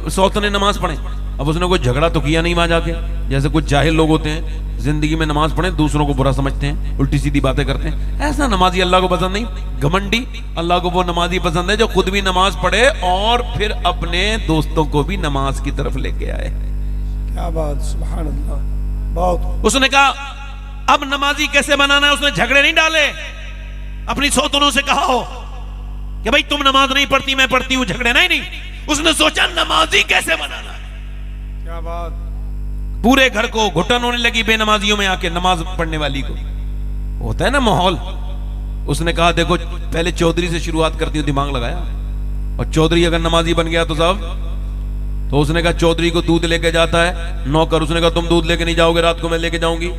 [SPEAKER 1] سوتنے نماز پڑھیں. اب اس نے کوئی جھگڑا تو کیا نہیں وہاں جا کے, جیسے کچھ جاہل لوگ ہوتے ہیں زندگی میں نماز پڑھیں دوسروں کو برا سمجھتے ہیں, الٹی سیدھی باتیں کرتے ہیں. ایسا نمازی اللہ کو پسند نہیں. گھمنڈی, اللہ کو وہ نمازی پسند ہے جو خود بھی نماز پڑھے اور پھر اپنے دوستوں کو بھی نماز کی طرف لے کے آئے.
[SPEAKER 2] کیا بات. سبحان اللہ. بہت.
[SPEAKER 1] اس نے کہا اب نمازی کیسے بنانا ہے. اس نے جھگڑے نہیں ڈالے, اپنی سوتنوں سے کہا ہو کہ بھائی تم نماز نہیں پڑھتی میں پڑھتی ہوں, جھگڑے نہیں. اس نے سوچا نمازی کیسے بنانا ہے.
[SPEAKER 2] کیا بات.
[SPEAKER 1] پورے گھر کو گھٹن ہونے لگی بے نمازیوں میں آ کے. نماز پڑھنے والی کو ہوتا ہے نا ماحول. اس نے کہا دیکھو پہلے چودھری سے شروعات کرتی ہوں. دماغ لگایا, اور چودھری اگر نمازی بن گیا تو صاحب, تو اس نے کہا چودھری کو دودھ لے کے جاتا ہے نوکر. اس نے کہا تم دودھ لے کے نہیں جاؤ گے, رات کو میں لے کے جاؤں گی.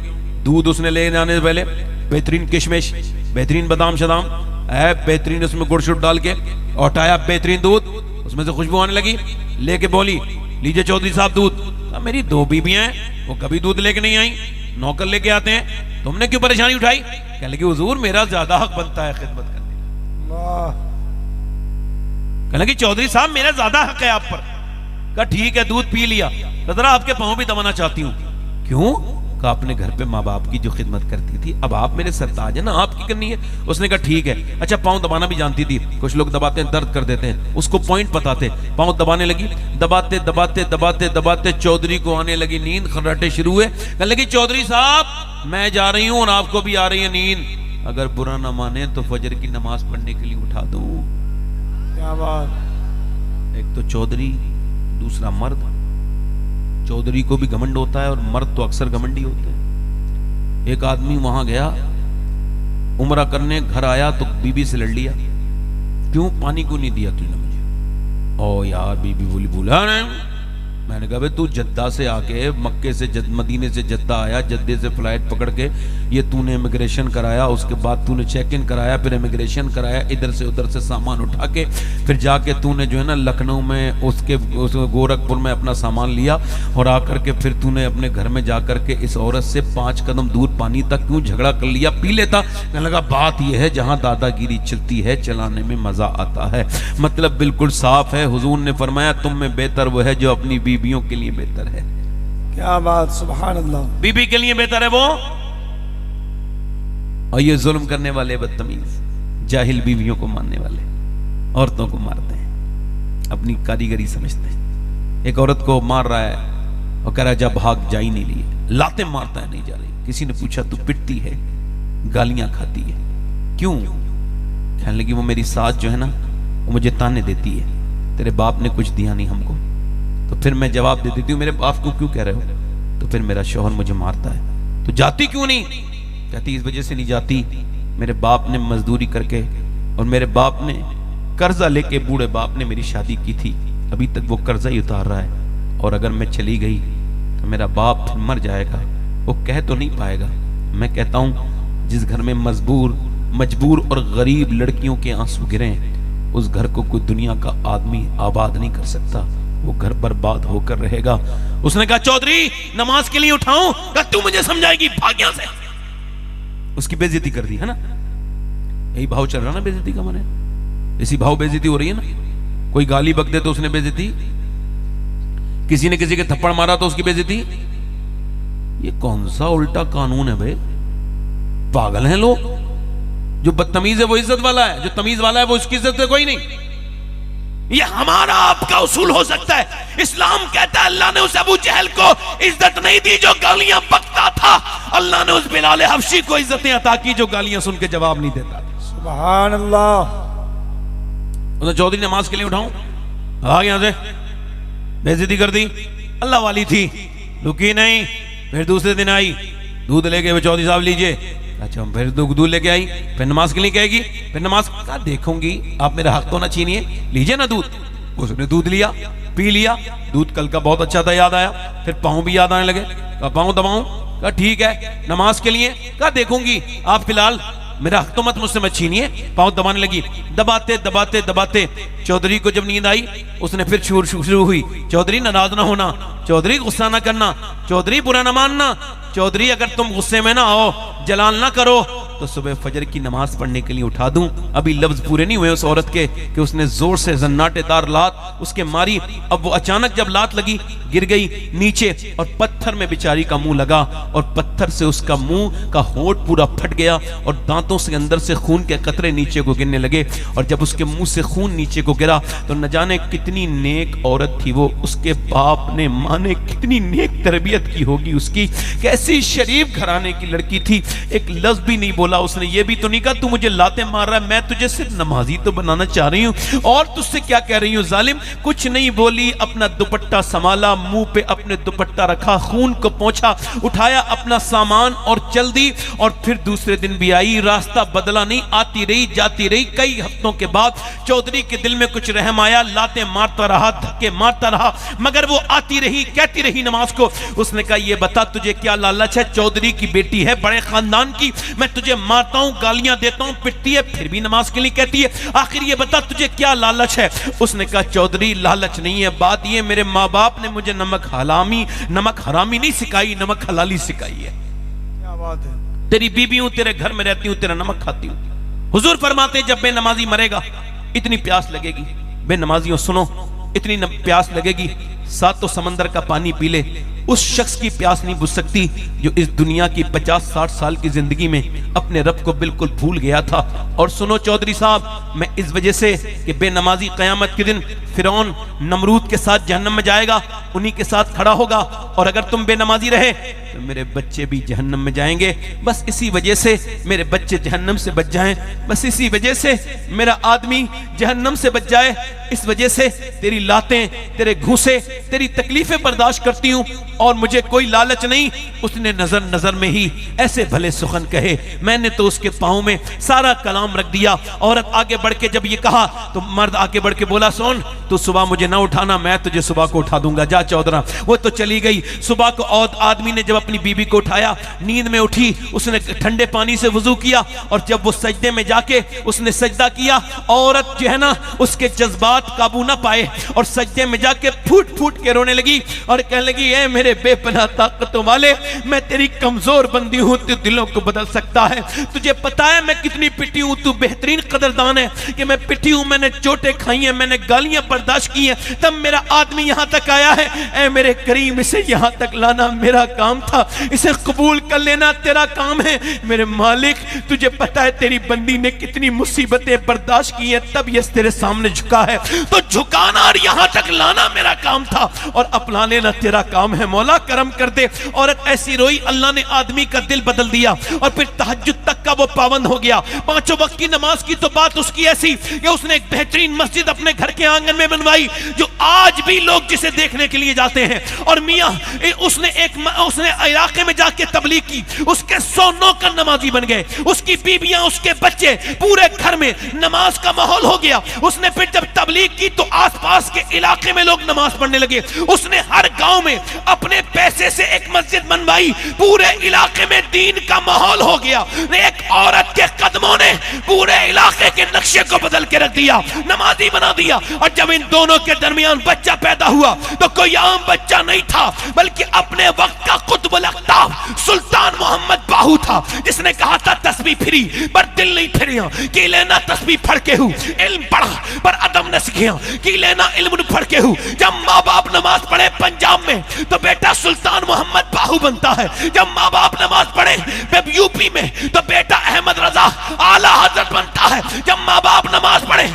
[SPEAKER 1] دودھ اس نے لے جانے سے پہلے بہترین کشمش, بہترین بادام شدام ہے, بہترین اس میں گڑ شڑ ڈال کے اٹھایا بہترین دودھ. اس میں سے خوشبو آنے لگی, لے کے بولی لیجئے چودھری صاحب دودھ. میری 2 بیویاں ہیں, وہ کبھی دودھ لے کے نہیں آئیں, نوکر لے کے آتے ہیں, تم نے کیوں پریشانی اٹھائی؟ کہنے لگی حضور میرا زیادہ حق بنتا ہے خدمت کرنے کا. کہنے لگی چودھری صاحب میرا زیادہ حق ہے آپ پر. کہا ٹھیک ہے, دودھ پی لیا. ذرا آپ کے پاؤں بھی دبانا چاہتی ہوں. کیوں؟ کہا اپنے گھر پہ ماں باپ کی جو خدمت کرتی تھی, اب آپ میرے سرتاج ہیں نا, آپ کی کرنی ہے. اس نے کہا ٹھیک ہے. اچھا پاؤں دبانا بھی جانتی تھی, کچھ لوگ دباتے ہیں درد کر دیتے ہیں, اس کو پوائنٹ پتا تھے. پاؤں دبانے لگی, دباتے دباتے دباتے دباتے چودھری کو آنے لگی نیند, خراٹے شروع ہوئے. کہنے لگی چودھری صاحب میں جا رہی ہوں اور آپ کو بھی آ رہی ہے نیند, اگر برا نہ مانے تو فجر کی نماز پڑھنے کے لیے اٹھا دوں.
[SPEAKER 2] کیا بات.
[SPEAKER 1] ایک تو چودھری, دوسرا مرد. چودھری کو بھی گھمنڈ ہوتا ہے اور مرد تو اکثر گھمنڈی ہوتے ہیں. ایک آدمی وہاں گیا عمرہ کرنے, گھر آیا تو بی بی سے لڑ لیا. کیوں؟ پانی کیوں نہیں دیا تھی نے مجھے. او یار بی بی بولی بولا نہیں. میں نے کہا بھئی تو جدہ سے آ کے مکے سے مدینے سے جدہ آیا, جدے سے فلائٹ پکڑ کے یہ تو نے امیگریشن کرایا, اس کے بعد تو نے چیک ان کرایا, پھر امیگریشن کرایا, ادھر سے ادھر سے سامان اٹھا کے پھر جا کے تو نے جو ہے نا لکھنؤ میں اس گورکھپور میں اپنا سامان لیا, اور آ کر کے پھر تو نے اپنے گھر میں جا کر کے اس عورت سے 5 قدم دور پانی تک کیوں جھگڑا کر لیا, پی لیتا. کہنے لگا بات یہ ہے جہاں دادا گیری چلتی ہے چلانے میں مزہ آتا ہے. مطلب بالکل صاف ہے. حضور نے فرمایا تم میں بہتر وہ ہے جو اپنی بیویوں کے لیے بہتر ہے.
[SPEAKER 2] کیا بات. سبحان اللہ.
[SPEAKER 1] بیوی کے لیے بہتر ہے وہ, اور یہ ظلم کرنے والے بدتمیز جاہل بیویوں کو ماننے والے عورتوں کو مارتے ہیں. اپنی کاریگری سمجھتے ہیں. ایک عورت کو مار رہا ہے اور کہہ رہا ہے جب بھاگ جا ہی نہیں لیے, لاتے مارتا ہے نہیں جا رہی. کسی نے پوچھا تو پٹتی ہے, گالیاں کھاتی ہے, کیوں؟ کہنے لگی وہ میری ساس جو ہے نا وہ مجھے تانے دیتی ہے, تیرے باپ نے کچھ دیا نہیں ہم کو. تو پھر میں جواب دے دیتی ہوں میرے باپ کو کیوں کہہ رہے ہو؟ تو پھر میرا شوہر مجھے مارتا ہے. تو جاتی کیوں نہیں؟ کہتی اس وجہ سے نہیں جاتی, میرے باپ نے مزدوری کر کے اور میرے باپ نے قرضہ لے کے, بوڑھے باپ نے میری شادی کی تھی, ابھی تک وہ قرضہ ہی اتار رہا ہے, اور اگر میں چلی گئی تو میرا باپ پھر مر جائے گا, وہ کہہ تو نہیں پائے گا. میں کہتا ہوں جس گھر میں مجبور اور غریب لڑکیوں کے آنسو گریں, اس گھر کو کوئی دنیا کا آدمی آباد نہیں کر سکتا, وہ گھر برباد ہو کر رہے گا. اس نے کہا چودھری نماز کے لیے اٹھاؤں؟ کہا تو مجھے سمجھائے گی, بھاگ یہاں سے. اس کی بے عزتی کر دی ہے نا, یہی بھاؤ چل رہا نا بے عزتی کا من ہے, اسی بھاؤ بے عزتی ہو رہی ہے نا. کوئی گالی بک دے تو اس نے بے عزتی, کسی نے کسی کے تھپڑ مارا تو اس کی بے عزتی. یہ کون سا الٹا قانون ہے بھائی؟ پاگل ہیں لوگ. جو بدتمیز ہے وہ عزت والا ہے, جو تمیز والا ہے وہ اس کی عزت سے کوئی نہیں. یہ ہمارا آپ کا اصول ہو سکتا ہے. اسلام کہتا ہے اللہ نے اس ابو جہل کو عزت نہیں دی جو گالیاں بکتا تھا, اللہ نے اس بلال حبشی کو عزتیں عطا کی جو گالیاں سن کے جواب نہیں دیتا.
[SPEAKER 2] سبحان اللہ.
[SPEAKER 1] انہوں نے چودھری نماز کے لیے اٹھاؤں, آگ یہاں سے, بے عزتی کر دی. اللہ والی تھی, رکی نہیں. پھر دوسرے دن آئی, دودھ لے کے, وہ چودھری صاحب لیجئے. اچھا پھر دودھ لے کے آئی, پھر نماز کے لیے کہے گی, پھر نماز کا دیکھوں گی, آپ میرا حق تو نہ چھینیے, لیجئے نا دودھ. اس نے دودھ لیا, پی لیا, دودھ کل کا بہت اچھا تھا, یاد آیا. پھر پاؤں بھی یاد آنے لگے, کہا پاؤں دباؤں, کہا ٹھیک ہے. نماز کے لیے کہا دیکھوں گی, آپ فی الحال میرا حق تو مت مجھ سے چھینیے. پاؤں دبانے لگی, دباتے دباتے دباتے چودھری کو جب نیند آئی, اس نے پھر شروع ہوئی, چودھری ناراض نہ ہونا, چودھری غصہ نہ کرنا, چودھری برا نہ ماننا, چودھری اگر تم غصے میں نہ آؤ, جلال نہ کرو, تو صبح فجر کی نماز پڑھنے کے لیے اٹھا دوں. ابھی لفظ پورے نہیں ہوئے اس عورت کے کہ اس نے زور سے زناٹے دار لات اس کے ماری. اب وہ اچانک جب لات لگی گر گئی نیچے, اور پتھر میں بیچاری کا منہ لگا, اور پتھر سے اس کا منہ کا ہونٹ پورا پھٹ گیا, اور دانتوں سے اندر سے خون کے قطرے نیچے کو گرنے لگے. اور جب اس کے منہ سے خون نیچے کو گرا تو نہ جانے کتنی نیک عورت تھی وہ, اس کے باپ نے ماں نے کتنی نیک تربیت کی ہوگی اس کی, کیسی شریف گھرانے کی لڑکی تھی. ایک لفظ بھی نہیں بولا, اس نے یہ بھی تو نہیں کہا تو مجھے لاتے مار رہا ہے, میں تجھے صرف نمازی تو بنانا چاہ رہی ہوں, اور تجھ سے کیا کہہ رہی ہوں ظالم. کچھ نہیں بولی, اپنا دوپٹہ سنبھالا, منہ پہ اپنے دوپٹہ رکھا, خون کو پوچھا, اٹھایا اپنا سامان اور چل دی. اور پھر دوسرے دن بھی آئی, راستہ بدلا نہیں, آتی رہی جاتی رہی. کئی ہفتوں کے بعد چودھری کے دل میں کچھ رحم آیا, لاتے مارتا رہا, دھکے مارتا رہا, مگر وہ آتی رہی, کہتی رہی نماز کو. اس نے کہا یہ بتا تجھے کیا لالچ ہے, چودھری کی بیٹی ہے, بڑے خاندان کی, میں تجھے مارتا ہوں, گالیاں دیتا ہوں, پٹتی ہے, پھر بھی نماز کے لیے کہتی ہے, آخر یہ بتا تجھے کیا لالچ ہے. اس نے کہا چودھری لالچ نہیں ہے, بات یہ میرے ماں باپ نے مجھے نمک حرامی نہیں سکھائی, نمک حلالی سکھائی ہے.
[SPEAKER 2] کیا بات ہے.
[SPEAKER 1] تیری بیوی ہوں, تیرے گھر میں رہتی ہوں, تیرا نمک کھاتی ہوں. حضور فرماتے جب بے نمازی مرے گا اتنی پیاس لگے گی, بے نمازیوں سنو, اتنی پیاس لگے گی 7 سمندر کا پانی پی لے, اس شخص کی پیاس نہیں بجھ سکتی جو اس دنیا کی 50-60 سال کی زندگی میں اپنے رب کو بالکل بھول گیا تھا. اور سنو چودھری صاحب, میں اس وجہ سے کہ بے نمازی قیامت کے دن فرعون نمرود کے ساتھ جہنم میں جائے گا, انہی کے ساتھ کھڑا ہوگا, اور اگر تم بے نمازی رہے تو میرے بچے بھی جہنم میں جائیں گے. بس اسی وجہ سے میرے بچے جہنم سے بچ جائیں, بس اسی وجہ سے میرا آدمی جہنم سے بچ جائے, اس وجہ سے تیری لاتیں, تیرے گھوسے, تیری تکلیفیں برداشت کرتی ہوں, اور مجھے کوئی لالچ نہیں. اس نے نظر میں ہی ایسے بھلے سخن کہے, میں نے تو اس کے پاؤں میں سارا کلام رکھ دیا. عورت آگے بڑھ کے جب یہ کہا تو مرد آگے بڑھ کے بولا, سن تو صبح مجھے نہ اٹھانا, میں تجھے صبح کو اٹھا دوں گا, جا چودھرا. وہ تو چلی گئی. صبح کو آدمی نے جب اپنی بیوی کو اٹھایا, نیند میں اٹھی, اس نے ٹھنڈے پانی سے وضو کیا, اور جب وہ سجدے میں جا کے اس نے سجدہ کیا, عورت جو ہے نا اس کے جذبات قابو نہ پائے, اور سجدے میں جا کے پھوٹ پھوٹ کے رونے لگی, اور کہنے لگی اے میرے میرے بے پناہ طاقتوں والے، میں تیری کمزور بندی ہوں، تو دلوں کو بدل سکتا ہے۔ تجھے پتا ہے میں کتنی پٹی ہوں، تو بہترین قدردان ہے کہ میں پٹی ہوں، میں نے چوٹیں کھائی ہیں، میں نے گالیاں برداشت کی ہیں، تب میرا آدمی یہاں تک آیا ہے۔ اے میرے کریم، اسے یہاں تک لانا میرا کام تھا، اسے قبول کر لینا تیرا کام ہے۔ میرے مالک، تجھے پتا ہے تیری بندی نے کتنی مصیبتیں برداشت کی ہیں، تب یہ تیرے سامنے جھکا ہے، تو جھکانا اور یہاں تک لانا میرا کام تھا، اور اپنا لینا تیرا کام ہے۔ مولا کرم کر دے۔ عورت ایسی روئی، اللہ نے آدمی کا دل بدل دیا، اور پھر تہجد تک کا وہ پابند ہو گیا۔ 5 وقت کی نماز کی تو بات اس کی ایسی کہ اس نے ایک بہترین مسجد اپنے گھر کے آنگن میں بنوائی، جو آج بھی لوگ جسے دیکھنے کے لیے جاتے ہیں۔ اور میاں اس نے علاقے میں جا کے تبلیغ کی، اس کے 100 نوکر نمازی بن گئے، اس کی بیویاں، اس کے بچے، پورے گھر میں نماز کا ماحول ہو گیا۔ اس نے پھر جب تبلیغ کی تو آس پاس کے علاقے میں لوگ نماز پڑھنے لگے۔ اس نے ہر گاؤں میں اپنے پیسے سے ایک مسجد بنوائی، پورے علاقے میں دین کا ماحول ہو گیا۔ ایک عورت کے قدموں نے پورے علاقے کے نقشے کو بدل کے رکھ دیا، نمازی بنا دیا۔ اور جب ان دونوں کے درمیان بچہ پیدا ہوا تو کوئی عام بچہ نہیں تھا، بلکہ اپنے وقت کا قطب الاقطاب سلطان محمد باہو تھا، جس نے کہا تھا تسبیح پھری پر دل نہیں پھریا، کی لینا تسبیح پڑھ کے ہوں، علم پڑھا پر ادب نہ سکھیا، کی لینا علم پڑھ کے ہوں۔ جب ماں باپ نماز پڑھے پنجاب میں تو بیٹا سلطان محمد باہو بنتا ہے، جب ماں باپ نماز پڑھے یو پی میں تو بیٹا احمد رضا اعلیٰ حضرت بنتا ہے، جب ماں باپ نماز پڑھے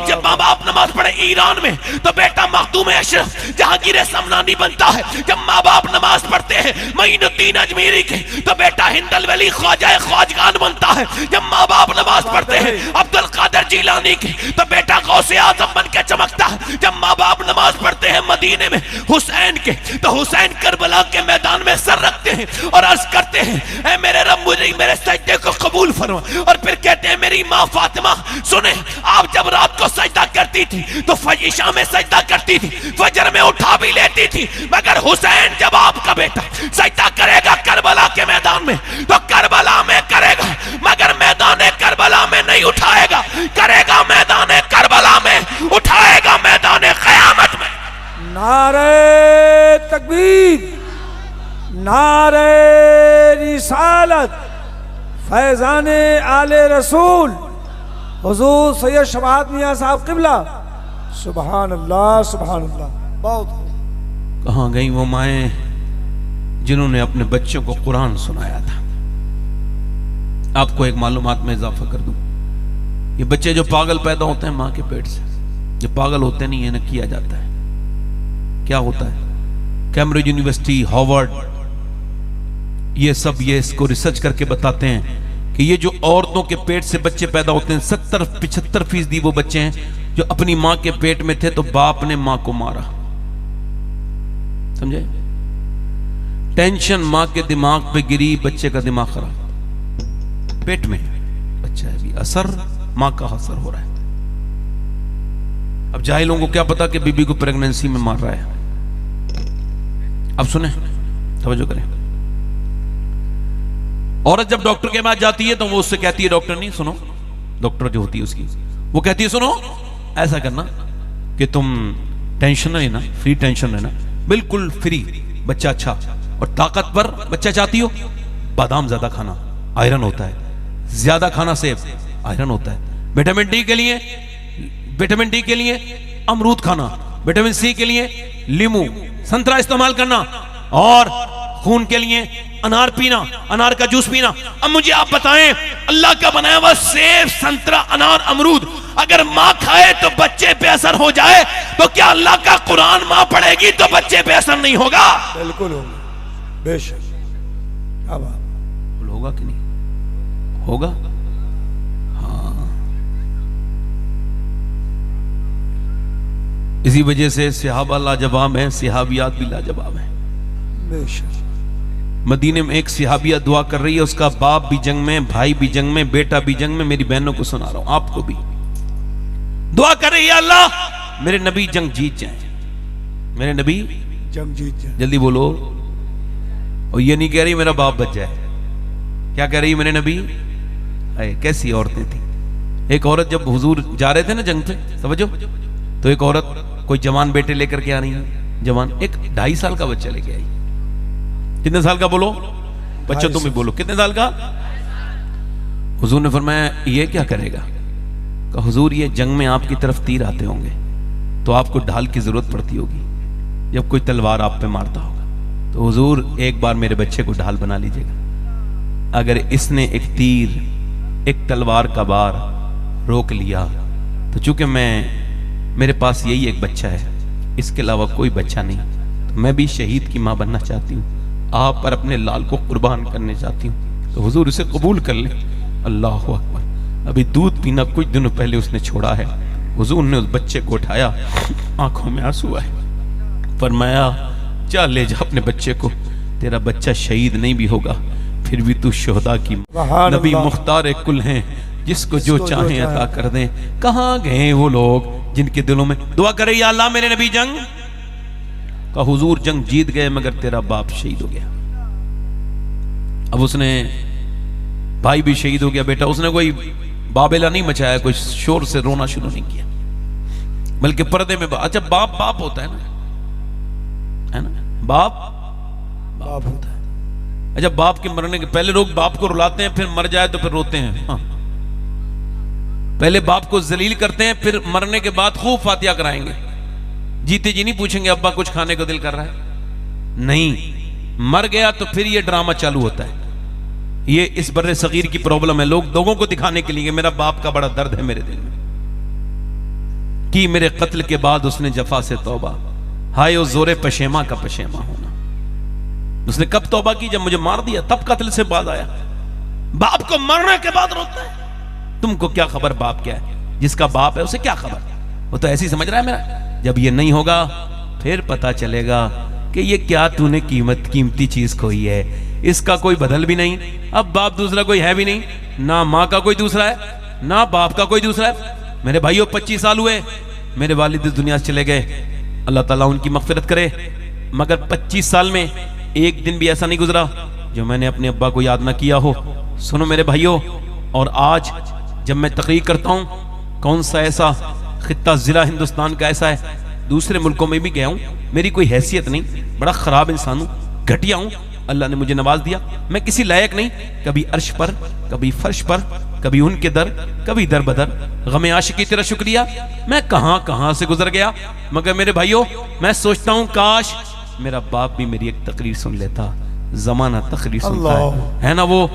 [SPEAKER 1] جب ماں باپ نماز پڑھے ایران میں تو بیٹا مخدوم اشرف جہانگیر سمنانی بنتا ہے، جب ماں باپ نماز پڑھتے ہیں معین الدین اجمیری کے تو بیٹا ہند الولی خواجہ خواجگان بنتا ہے، جب ماں باپ نماز پڑھتے ہیں عبد القادر جیلانی کے تو بیٹا غوث اعظم بن کے چمکتا ہے، جب ماں باپ نماز پڑھتے ہیں مدینے میں حسین کے تو حسین کربلا کے میدان میں سر رکھتے ہیں اور عرض کرتے ہیں اے میرے رب مجھے میرے سجدے کو قبول فرما، اور پھر کہتے ہیں میری ماں فاطمہ سنیں آپ جب رات کو سجدہ کرتی تھی تو عشاء میں سجدہ کرتی تھی، فجر میں اٹھا بھی لیتی تھی، مگر حسین جب آپ کا بیٹا سجدہ کرے گا کربلا کے میدان میں تو کربلا میں کرے گا، مگر میدان کربلا میں نہیں اٹھائے گا، کرے گا میدان کربلا میں، اٹھائے گا میدان قیامت میں۔
[SPEAKER 2] نعرہ تکبیر، نعرہ رسالت، فیضان آل رسول، حضور سید شفاعت میاں صاحب قبلہ، سبحان اللہ سبحان اللہ۔ بہت
[SPEAKER 1] کہاں گئی وہ مائیں جنہوں نے اپنے بچوں کو قرآن سنایا تھا؟ آپ کو ایک معلومات میں اضافہ کر دوں، یہ بچے جو پاگل پیدا ہوتے ہیں ماں کے پیٹ سے، جو پاگل ہوتے نہیں ہیں، کیا جاتا ہے، کیا ہوتا ہے؟ کیمبرج یونیورسٹی، ہارورڈ، یہ سب یہ اس کو ریسرچ کر کے بتاتے ہیں کہ یہ جو عورتوں کے پیٹ سے بچے پیدا ہوتے ہیں 70-75% وہ بچے ہیں جو اپنی ماں کے پیٹ میں تھے تو باپ نے ماں کو مارا، سمجھے؟ ٹینشن ماں کے دماغ پہ گری، بچے کا دماغ خراب، پیٹ میں بچہ ہے، بھی اثر ماں کا اثر ہو رہا ہے۔ اب جاہلوں کو کیا پتا کہ بی بی کو پریگننسی میں مار رہا ہے۔ اب سنیں، توجہ کریں، عورت جب ڈاکٹر کے پاس جاتی ہے تو وہ اس سے کہتی ہے، ڈاکٹر نہیں سنو، ڈاکٹر جو ہوتی ہے اس کی، وہ کہتی ہے سنو ایسا کرنا کہ تم ٹینشن نہ لینا، فری ٹینشن لینا، بالکل فری، بچہ اچھا اور طاقت پر بچہ چاہتی ہو، بادام زیادہ کھانا، آئرن ہوتا ہے، زیادہ کھانا سیب، آئرن ہوتا ہے، وٹامن ڈی کے لیے امرود کھانا، وٹامن سی کے لیے لیمو سنترا استعمال کرنا، اور خون کے لیے انار پینا، انار کا جوس پینا۔ اب مجھے آپ بتائیں اللہ کا بنایا ہوا سیب، سنترا، انار، امرود اگر ماں کھائے تو بچے پہ اثر ہو جائے تو کیا اللہ کا قرآن ماں پڑھے گی تو بچے پہ اثر نہیں ہوگا؟
[SPEAKER 2] بالکل ہوگا، بے شک۔ کیا بات،
[SPEAKER 1] ہوگا کہ نہیں ہوگا؟ ہاں، اسی وجہ سے صحابہ لاجواب ہیں، صحابیات بھی لاجواب ہیں۔
[SPEAKER 2] بے شک۔
[SPEAKER 1] مدینے میں ایک صحابیہ دعا کر رہی ہے، اس کا باپ بھی جنگ میں، بھائی بھی جنگ میں، بیٹا بھی جنگ میں، میری بہنوں کو سنا رہا ہوں، آپ کو بھی دعا کر رہی ہے، اللہ میرے نبی جنگ جیت جائیں، میرے نبی
[SPEAKER 2] جنگ جیت جائیں،
[SPEAKER 1] جلدی بولو۔ اور یہ نہیں کہہ رہی میرا باپ بچ جائے، کیا کہہ رہی میرے نبی؟ اے کیسی عورتیں تھیں۔ ایک عورت جب حضور جا رہے تھے نا جنگ پہ، سمجھو، تو ایک عورت کوئی جوان بیٹے لے کر کے آ رہی ہے، جوان ایک 2.5 سال کا بچہ لے کے آئی، کتنے سال کا بولو بچہ، تم بھی بولو کتنے سال کا؟ حضور نے فرمایا یہ کیا کرے گا؟ کہ حضور یہ جنگ میں آپ کی طرف تیر آتے ہوں گے تو آپ کو ڈھال کی ضرورت پڑتی ہوگی، جب کوئی تلوار آپ پہ مارتا ہوگا تو حضور ایک بار میرے بچے کو ڈھال بنا لیجئے گا، اگر اس نے ایک تیر ایک تلوار کا بار روک لیا تو چونکہ میرے پاس یہی ایک بچہ ہے، اس کے علاوہ کوئی بچہ نہیں، تو میں بھی شہید کی ماں بننا چاہتی ہوں، آپ پر اپنے لال کو قربان کرنے چاہتی ہوں، تو حضور اسے قبول کر لیں۔ اللہ اکبر، ابھی دودھ پینا کچھ دنوں پہلے اس نے چھوڑا ہے، حضور نے اس بچے کو اٹھایا، آنکھوں میں آنسو آئے، فرمایا جا لے جا اپنے بچے کو، تیرا بچہ شہید نہیں بھی ہوگا پھر بھی تو شہداء کی نبی مختار کل ہیں، جس کو جو چاہیں عطا کر دیں۔ کہاں گئے وہ لوگ جن کے دلوں میں دعا کرے یا اللہ میرے نبی جنگ کا، حضور جنگ جیت گئے مگر تیرا باپ شہید ہو گیا۔ اب اس نے بھائی بھی شہید ہو گیا، بیٹا اس نے کوئی بابیلا نہیں مچایا، کوئی شور سے رونا شروع نہیں کیا، بلکہ پردے میں اچھا باپ باپ ہوتا ہے نا، باپ باپ ہوتا ہے۔ اچھا باپ کے مرنے کے پہلے لوگ باپ کو رلاتے ہیں، پھر مر جائے تو پھر روتے ہیں، ہاں پہلے باپ کو ذلیل کرتے ہیں، پھر مرنے کے بعد خوب فاتحہ کرائیں گے، جیتے جی نہیں پوچھیں گے ابا کچھ کھانے کو دل کر رہا ہے، نہیں، مر گیا تو پھر یہ ڈرامہ چالو ہوتا ہے۔ یہ اس بر صغیر کی پرابلم ہے، لوگوں کو دکھانے کے لیے میرا باپ کا بڑا درد ہے میرے دل میں، کہ میرے قتل کے بعد اس نے جفا سے توبہ، ہائے او زور پشیماں کا پشیماں ہونا۔ اس نے کب توبہ کی؟ جب مجھے مار دیا تب قتل سے باز آیا۔ باپ کو مرنے کے بعد روتا ہے، تم کو کیا خبر باپ کیا ہے؟ جس کا باپ ہے اسے کیا خبر، وہ تو ایسی سمجھ رہا ہے میرا۔ جب یہ نہیں ہوگا پھر پتا چلے گا کہ یہ کیا تو نے قیمتی چیز کھوئی ہے، اس کا کوئی بدل بھی نہیں، اب باپ دوسرا کوئی ہے بھی نہیں، نہ ماں کا کوئی دوسرا ہے نہ باپ کا کوئی دوسرا ہے۔ میرے بھائیوں 25 سال ہوئے میرے والد اس دنیا سے چلے گئے، اللہ تعالیٰ ان کی مغفرت کرے، مگر 25 سال میں ایک دن بھی ایسا نہیں گزرا جو میں نے اپنے ابا کو یاد نہ کیا ہو۔ سنو میرے بھائیوں، اور آج جب میں تقریر کرتا ہوں، کون سا ایسا خطہ ضلع ہندوستان کا ایسا ہے، دوسرے ملکوں میں بھی گیا ہوں، میری کوئی حیثیت نہیں، بڑا خراب انسان ہوں، گھٹیا ہوں، اللہ نے مجھے نواز دیا، میں کسی لائق نہیں، کبھی عرش پر کبھی فرش پر، کبھی ان کے در کبھی در بدر، غم عاشقی تیرا شکریہ، میں کہاں سے گزر گیا۔ مگر میرے بھائیوں میں سوچتا ہوں کاش میرا باپ بھی میری ایک تقریر سن لیتا، زمانہ تقریر سنتا ہے نا۔ وہ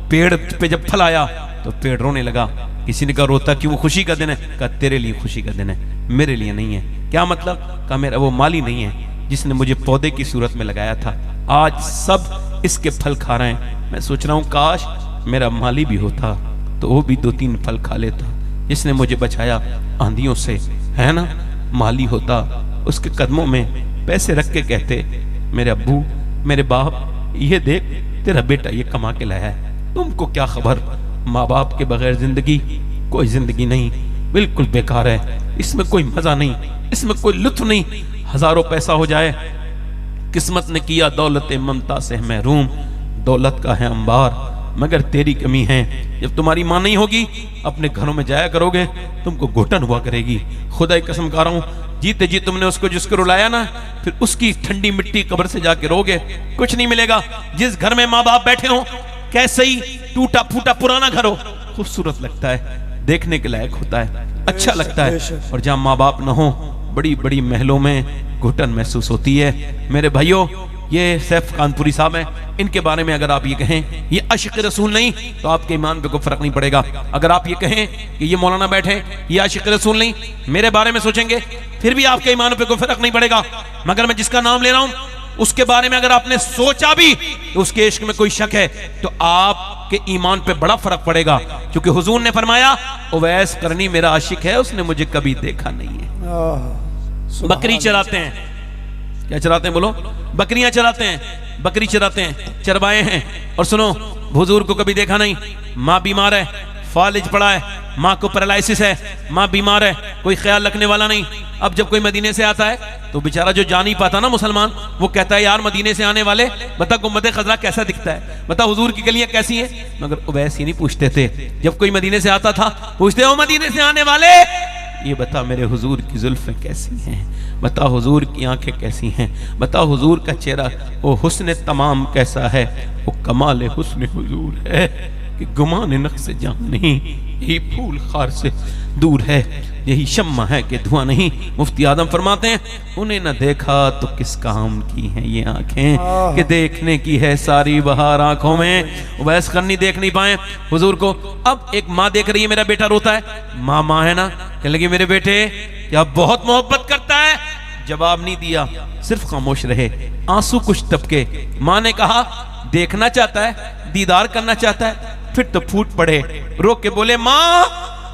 [SPEAKER 1] پیڑ پہ جب پھل آیا تو پیڑ رونے لگا، کسی نے کہا روتا کہ وہ خوشی کا دن ہے، کہا تیرے لیے خوشی کا دن ہے، میرے لیے نہیں ہے۔ کیا مطلب؟ کہا میرا وہ مالی نہیں ہے جس نے مجھے پودے کی صورت میں لگایا تھا، آج سب اس کے پھل کھا رہے ہیں، میں سوچ رہا ہوں کاش میرا مالی بھی ہوتا تو وہ بھی 2-3 پھل کھا لیتا، جس نے مجھے بچایا آندھیوں سے، ہے نا، مالی ہوتا، اس کے قدموں میں پیسے رکھ کے کہتے میرے ابو میرے باپ یہ دیکھ تیرا بیٹا یہ کما کے لایا ہے، تم کو کیا خبر، ماں باپ کے بغیر زندگی کوئی زندگی نہیں، بالکل بیکار ہے، اس میں کوئی مزہ نہیں، اس میں کوئی لطف نہیں، ہزاروں پیسہ ہو جائے، قسمت نے کیا دولت ممتا سے محروم، دولت کا ہے انبار مگر تیری کمی ہے، جب تمہاری ماں نہیں ہوگی اپنے گھروں میں جایا کرو گے، تم کو گھٹن ہوا کرے گی، خدا کی قسم کھا رہا ہوں، جیتے جی تم نے اس کو جس کو رلایا نا، پھر اس کی ٹھنڈی مٹی قبر سے جا کے رو گے، کچھ نہیں ملے گا۔ جس گھر میں ماں باپ بیٹھے ہوں، کیسے ہی ٹوٹا پھوٹا پرانا گھر ہو، خوبصورت لگتا ہے، دیکھنے کے لائق ہوتا ہے، اچھا لگتا ہے، اور جہاں ماں باپ نہ ہو بڑی بڑی محلوں میں گھٹن محسوس ہوتی ہے۔ میرے بھائیوں یہ سیف کانپوری صاحب ہیں، ان کے بارے میں اگر آپ یہ کہیں یہ عاشق رسول نہیں تو آپ کے ایمان پہ کوئی فرق نہیں پڑے گا۔ اگر آپ یہ کہیں کہ یہ مولانا بیٹھے یہ عاشق رسول نہیں، میرے بارے میں سوچیں گے، پھر بھی آپ کے ایمان پہ کوئی فرق نہیں پڑے گا۔ مگر میں جس کا نام لے رہا ہوں اس کے بارے میں اگر آپ نے سوچا بھی کہ اس کے عشق میں کوئی شک ہے تو آپ کے ایمان پہ بڑا فرق پڑے گا، کیونکہ حضور نے فرمایا اویس قرنی میرا عاشق ہے، اس نے مجھے کبھی دیکھا نہیں ہے۔ بکری چراتے ہیں، کیا چراتے ہیں بولو؟ بکریاں چراتے ہیں، بکری چراتے ہیں، چروائے ہیں، اور سنو حضور کو کبھی دیکھا نہیں، ماں بیمار ہے، فالج پڑا ہے، ماں کو پیرالائسس ہے، ماں بیمار ہے، کوئی خیال رکھنے والا نہیں۔ اب جب کوئی مدینے سے آتا ہے تو بیچارہ جو جان نہیں پاتا نا مسلمان، وہ کہتا ہے یار مدینے سے آنے والے بتا گنبد خضرا کیسا دکھتا ہے، بتا حضور کی گلیاں کیسی ہیں، مگر اویس ہی نہیں پوچھتے تھے، جب کوئی مدینے سے آتا تھا پوچھتے ہو مدینے سے آنے والے یہ بتا میرے حضور کی زلفیں کیسی ہیں، بتا حضور کی آنکھیں کیسی ہیں، بتا حضور کا چہرہ وہ حسن تمام کیسا ہے، وہ کمال حسن حضور ہے کہ گمان نقص جان نہیں، یہی پھول خار سے دور ہے، یہی شمع ہے کہ دھواں نہیں۔ مفتی اعظم فرماتے ہیں انہیں نہ دیکھا تو کس کام کی ہیں یہ آنکھیں کہ دیکھنے کی ہے ساری بہار آنکھوں میں۔ اویس قرنی دیکھ نہیں پائے حضور کو۔ اب ایک ماں دیکھ رہی ہے میرا بیٹا روتا ہے، ماں ہے نا، کہنے لگی میرے بیٹے کیا بہت محبت کرتا ہے؟ جواب نہیں دیا، صرف خاموش رہے، آنسو کچھ ٹپکے۔ ماں نے کہا دیکھنا چاہتا ہے، دیدار کرنا چاہتا ہے، پھر تو پھوٹ پڑے، رو کے بولے ماں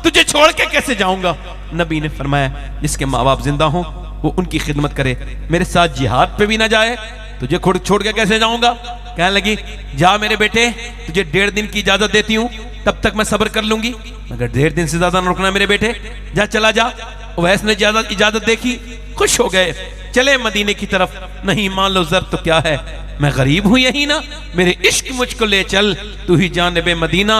[SPEAKER 1] تجھے چھوڑ کے کیسے جاؤں گا؟ نبی نے فرمایا جس کے ماں باپ زندہ ہوں وہ ان کی خدمت کرے، میرے ساتھ جہاد پہ بھی نہ جائے، تجھے چھوڑ کے کیسے جاؤں گا؟ کہنے لگی جا میرے بیٹے، تجھے 1.5 دن کی اجازت دیتی ہوں، تب تک میں صبر کر لوں گی، مگر 1.5 دن سے زیادہ نہ رکنا میرے بیٹے، جا چلا جا۔ اویس نے اجازت دیکھی، خوش ہو گئے، چلے مدینے کی طرف۔ نہیں مان لو زر تو کیا ہے، میں غریب ہوں یہی نا، میرے عشق مجھ کو لے چل، تو ہی جانب مدینہ،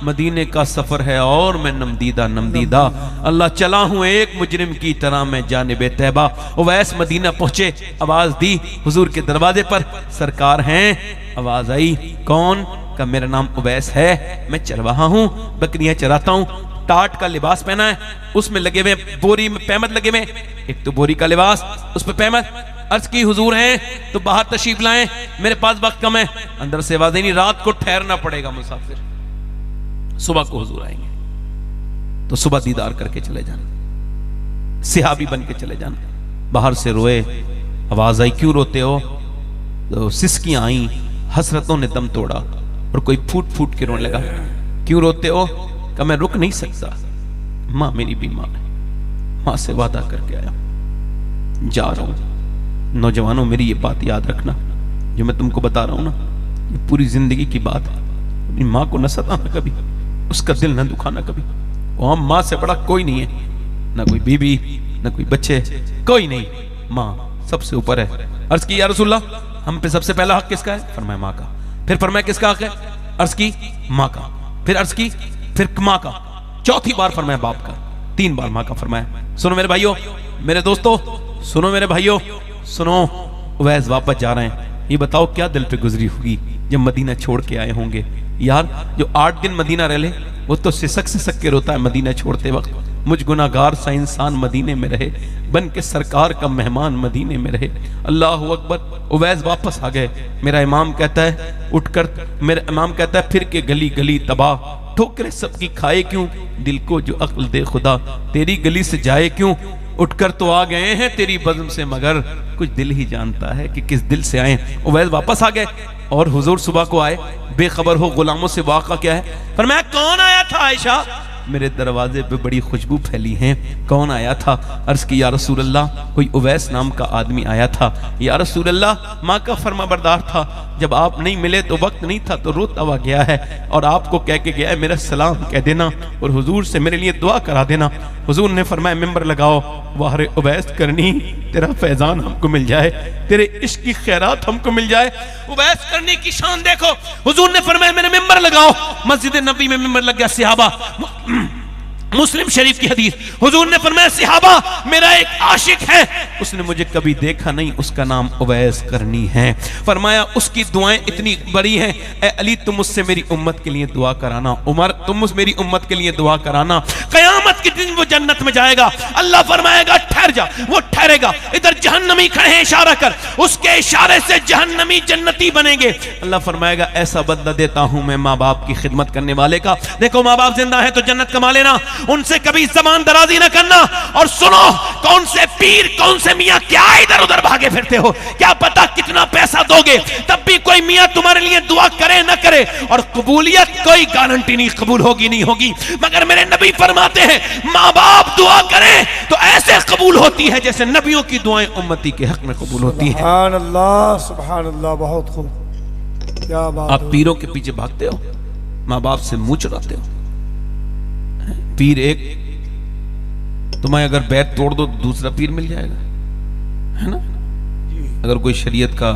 [SPEAKER 1] مدینے کا سفر ہے اور میں نمدیدہ، اللہ چلا ہوں ایک مجرم کی طرح میں جانب طیبہ۔ اویس مدینہ پہنچے، آواز دی حضور کے دروازے پر، سرکار ہیں؟ آواز آئی کون؟ کہ میرا نام اویس ہے، میں چرواہا ہوں، بکریاں چراتا ہوں، ٹاٹ کا لباس پہنا ہے، اس میں لگے ہوئے بوری میں پیمد لگے ہوئے، ایک تو بوری کا لباس اس پہ پیمد۔ عرض کی حضور ہیں تو باہر تشریف لائیں، میرے پاس وقت کم ہے۔ اندر سے آواز نہیں، رات کو ٹھہرنا پڑے گا مسافر، صبح کو حضور آئیں گے، تو صبح دیدار کر کے چلے جانا، صحابی بن کے چلے جانا۔ باہر سے روئے، آواز آئی کیوں روتے ہو؟ تو سسکیاں آئیں، حسرتوں نے دم توڑا، اور کوئی پھوٹ پھوٹ کے رونے لگا۔ کیوں روتے ہو؟ کہ میں رک نہیں سکتا، ماں میری بیمار ہے، ماں سے وعدہ کر کے آیا، جا رہا ہوں۔ نوجوانوں میری یہ بات یاد رکھنا، جو میں تم کو بتا رہا ہوں نا، یہ پوری زندگی کی بات ہے۔ اپنی ماں کو نہ ستانا کبھی، اس کا دل نہ دکھانا کبھی، وہ ہم ماں سے بڑا کوئی نہیں ہے، نہ کوئی بیوی نہ کوئی بچے، کوئی نہیں، ماں سب سے اوپر ہے۔ عرض کی یا رسول اللہ ہم پہ سب سے پہلا حق کس کا ہے؟ فرمایا ماں کا۔ پھر فرمایا کس کا حق ہے؟ عرض کی ماں کا۔ پھر عرض کی پھر ماں کا، چوتھی بار فرمایا باپ کا، 3 بار ماں کا فرمایا۔ سنو میرے بھائیوں، میرے دوستو، سنو میرے بھائیوں، سنو، اویس واپس جا رہے ہیں، یہ بتاؤ کیا دل پہ گزری ہوگی جب مدینہ چھوڑ کے آئے ہوں گے؟ یار جو 8 دن مدینہ رہ لے وہ تو سسک کے روتا ہے مدینہ چھوڑتے وقت، مجھ گناہگار سا انسان مدینے میں رہے، بن کے سرکار کا مہمان مدینے میں رہے۔ اللہ اکبر۔ اویس واپس آ گئے، میرا امام کہتا ہے اٹھ کر، میرا امام کہتا ہے پھر کے گلی گلی تباہ، ٹھوکریں سب کی کھائے کیوں، دل کو جو عقل دے خدا، تیری گلی سے جائے کیوں، اٹھ کر تو آ گئے ہیں تیری بزم سے، مگر کچھ دل ہی جانتا ہے کہ کس دل سے آئے۔ اویس واپس آ گئے، اور حضور صبح کو آئے، بے خبر ہو غلاموں سے واقعہ کیا ہے؟ فرمایا کون آیا تھا عائشہ؟ میرے دروازے پہ بڑی خوشبو پھیلی ہیں، کون آیا تھا؟ عرض کی یا رسول اللہ کوئی اویس نام کا آدمی آیا تھا۔ یا رسول اللہ ماں کا فرما بردار تھا، جب آپ نہیں ملے تو وقت نہیں تھا تو روتا ہوا گیا ہے، اور آپ کو کہہ کے گیا ہے میرا سلام کہہ دینا اور حضور سے میرے لیے دعا کرا دینا۔ حضور نے فرمایا ممبر لگاؤ، واہ اویس کرنی تیرا فیضان ہم کو مل جائے، تیرے عشق کی خیرات ہم کو مل جائے۔ اویس کرنی کی شان دیکھو، حضور نے فرمایا میرے ممبر لگاؤ، مسجد نبی میں ممبر لگ گیا۔ صحابہ، مسلم شریف کی حدیث، حضور نے فرمایا صحابہ میرا ایک عاشق ہے، اس نے مجھے کبھی دیکھا نہیں، اس کا نام اویس کرنی ہے۔ فرمایا اس کی دعائیں اتنی بڑی ہیں، اے علی تم مجھ سے میری امت کے لیے دعا کرانا، عمر تم مجھ میری امت کے لیے دعا کرانا، قیامت کے دن وہ جنت میں جائے گا، اللہ فرمائے گا ٹھہر جا، وہ ٹھہرے گا، ادھر جہنمی کھڑے ہیں اشارہ کر، اس کے اشارے سے جہنمی جنتی بنیں گے، اللہ فرمائے گا ایسا بدلہ دیتا ہوں میں ماں باپ کی خدمت کرنے والے کا۔ دیکھو ماں باپ زندہ ہیں تو جنت کما لینا، ان سے کبھی زبان درازی نہ کرنا، اور سنو کون سے پیر کون سے میاں کیا ادھر ادھر بھاگے پھرتے ہو، کیا پتا کتنا پیسہ دو گے، تب بھی کوئی میاں تمہارے لیے دعا کرے نہ کرے، اور قبولیت کوئی گارنٹی نہیں، قبول ہوگی نہیں ہوگی، مگر میرے نبی فرماتے ہیں ماں باپ دعا کریں تو ایسے قبول ہوتی ہے جیسے نبیوں کی دعائیں امتی کے حق میں قبول ہوتی ہیں۔
[SPEAKER 2] سبحان اللہ، بہت خوب، کیا بات۔
[SPEAKER 1] آپ پیروں کے پیچھے بھاگتے ہو، ماں باپ سے منہ چراتے ہو۔ پیر ایک تمہیں اگر بیت توڑ دو دوسرا پیر مل جائے گا، ہے نا؟ اگر کوئی شریعت کا،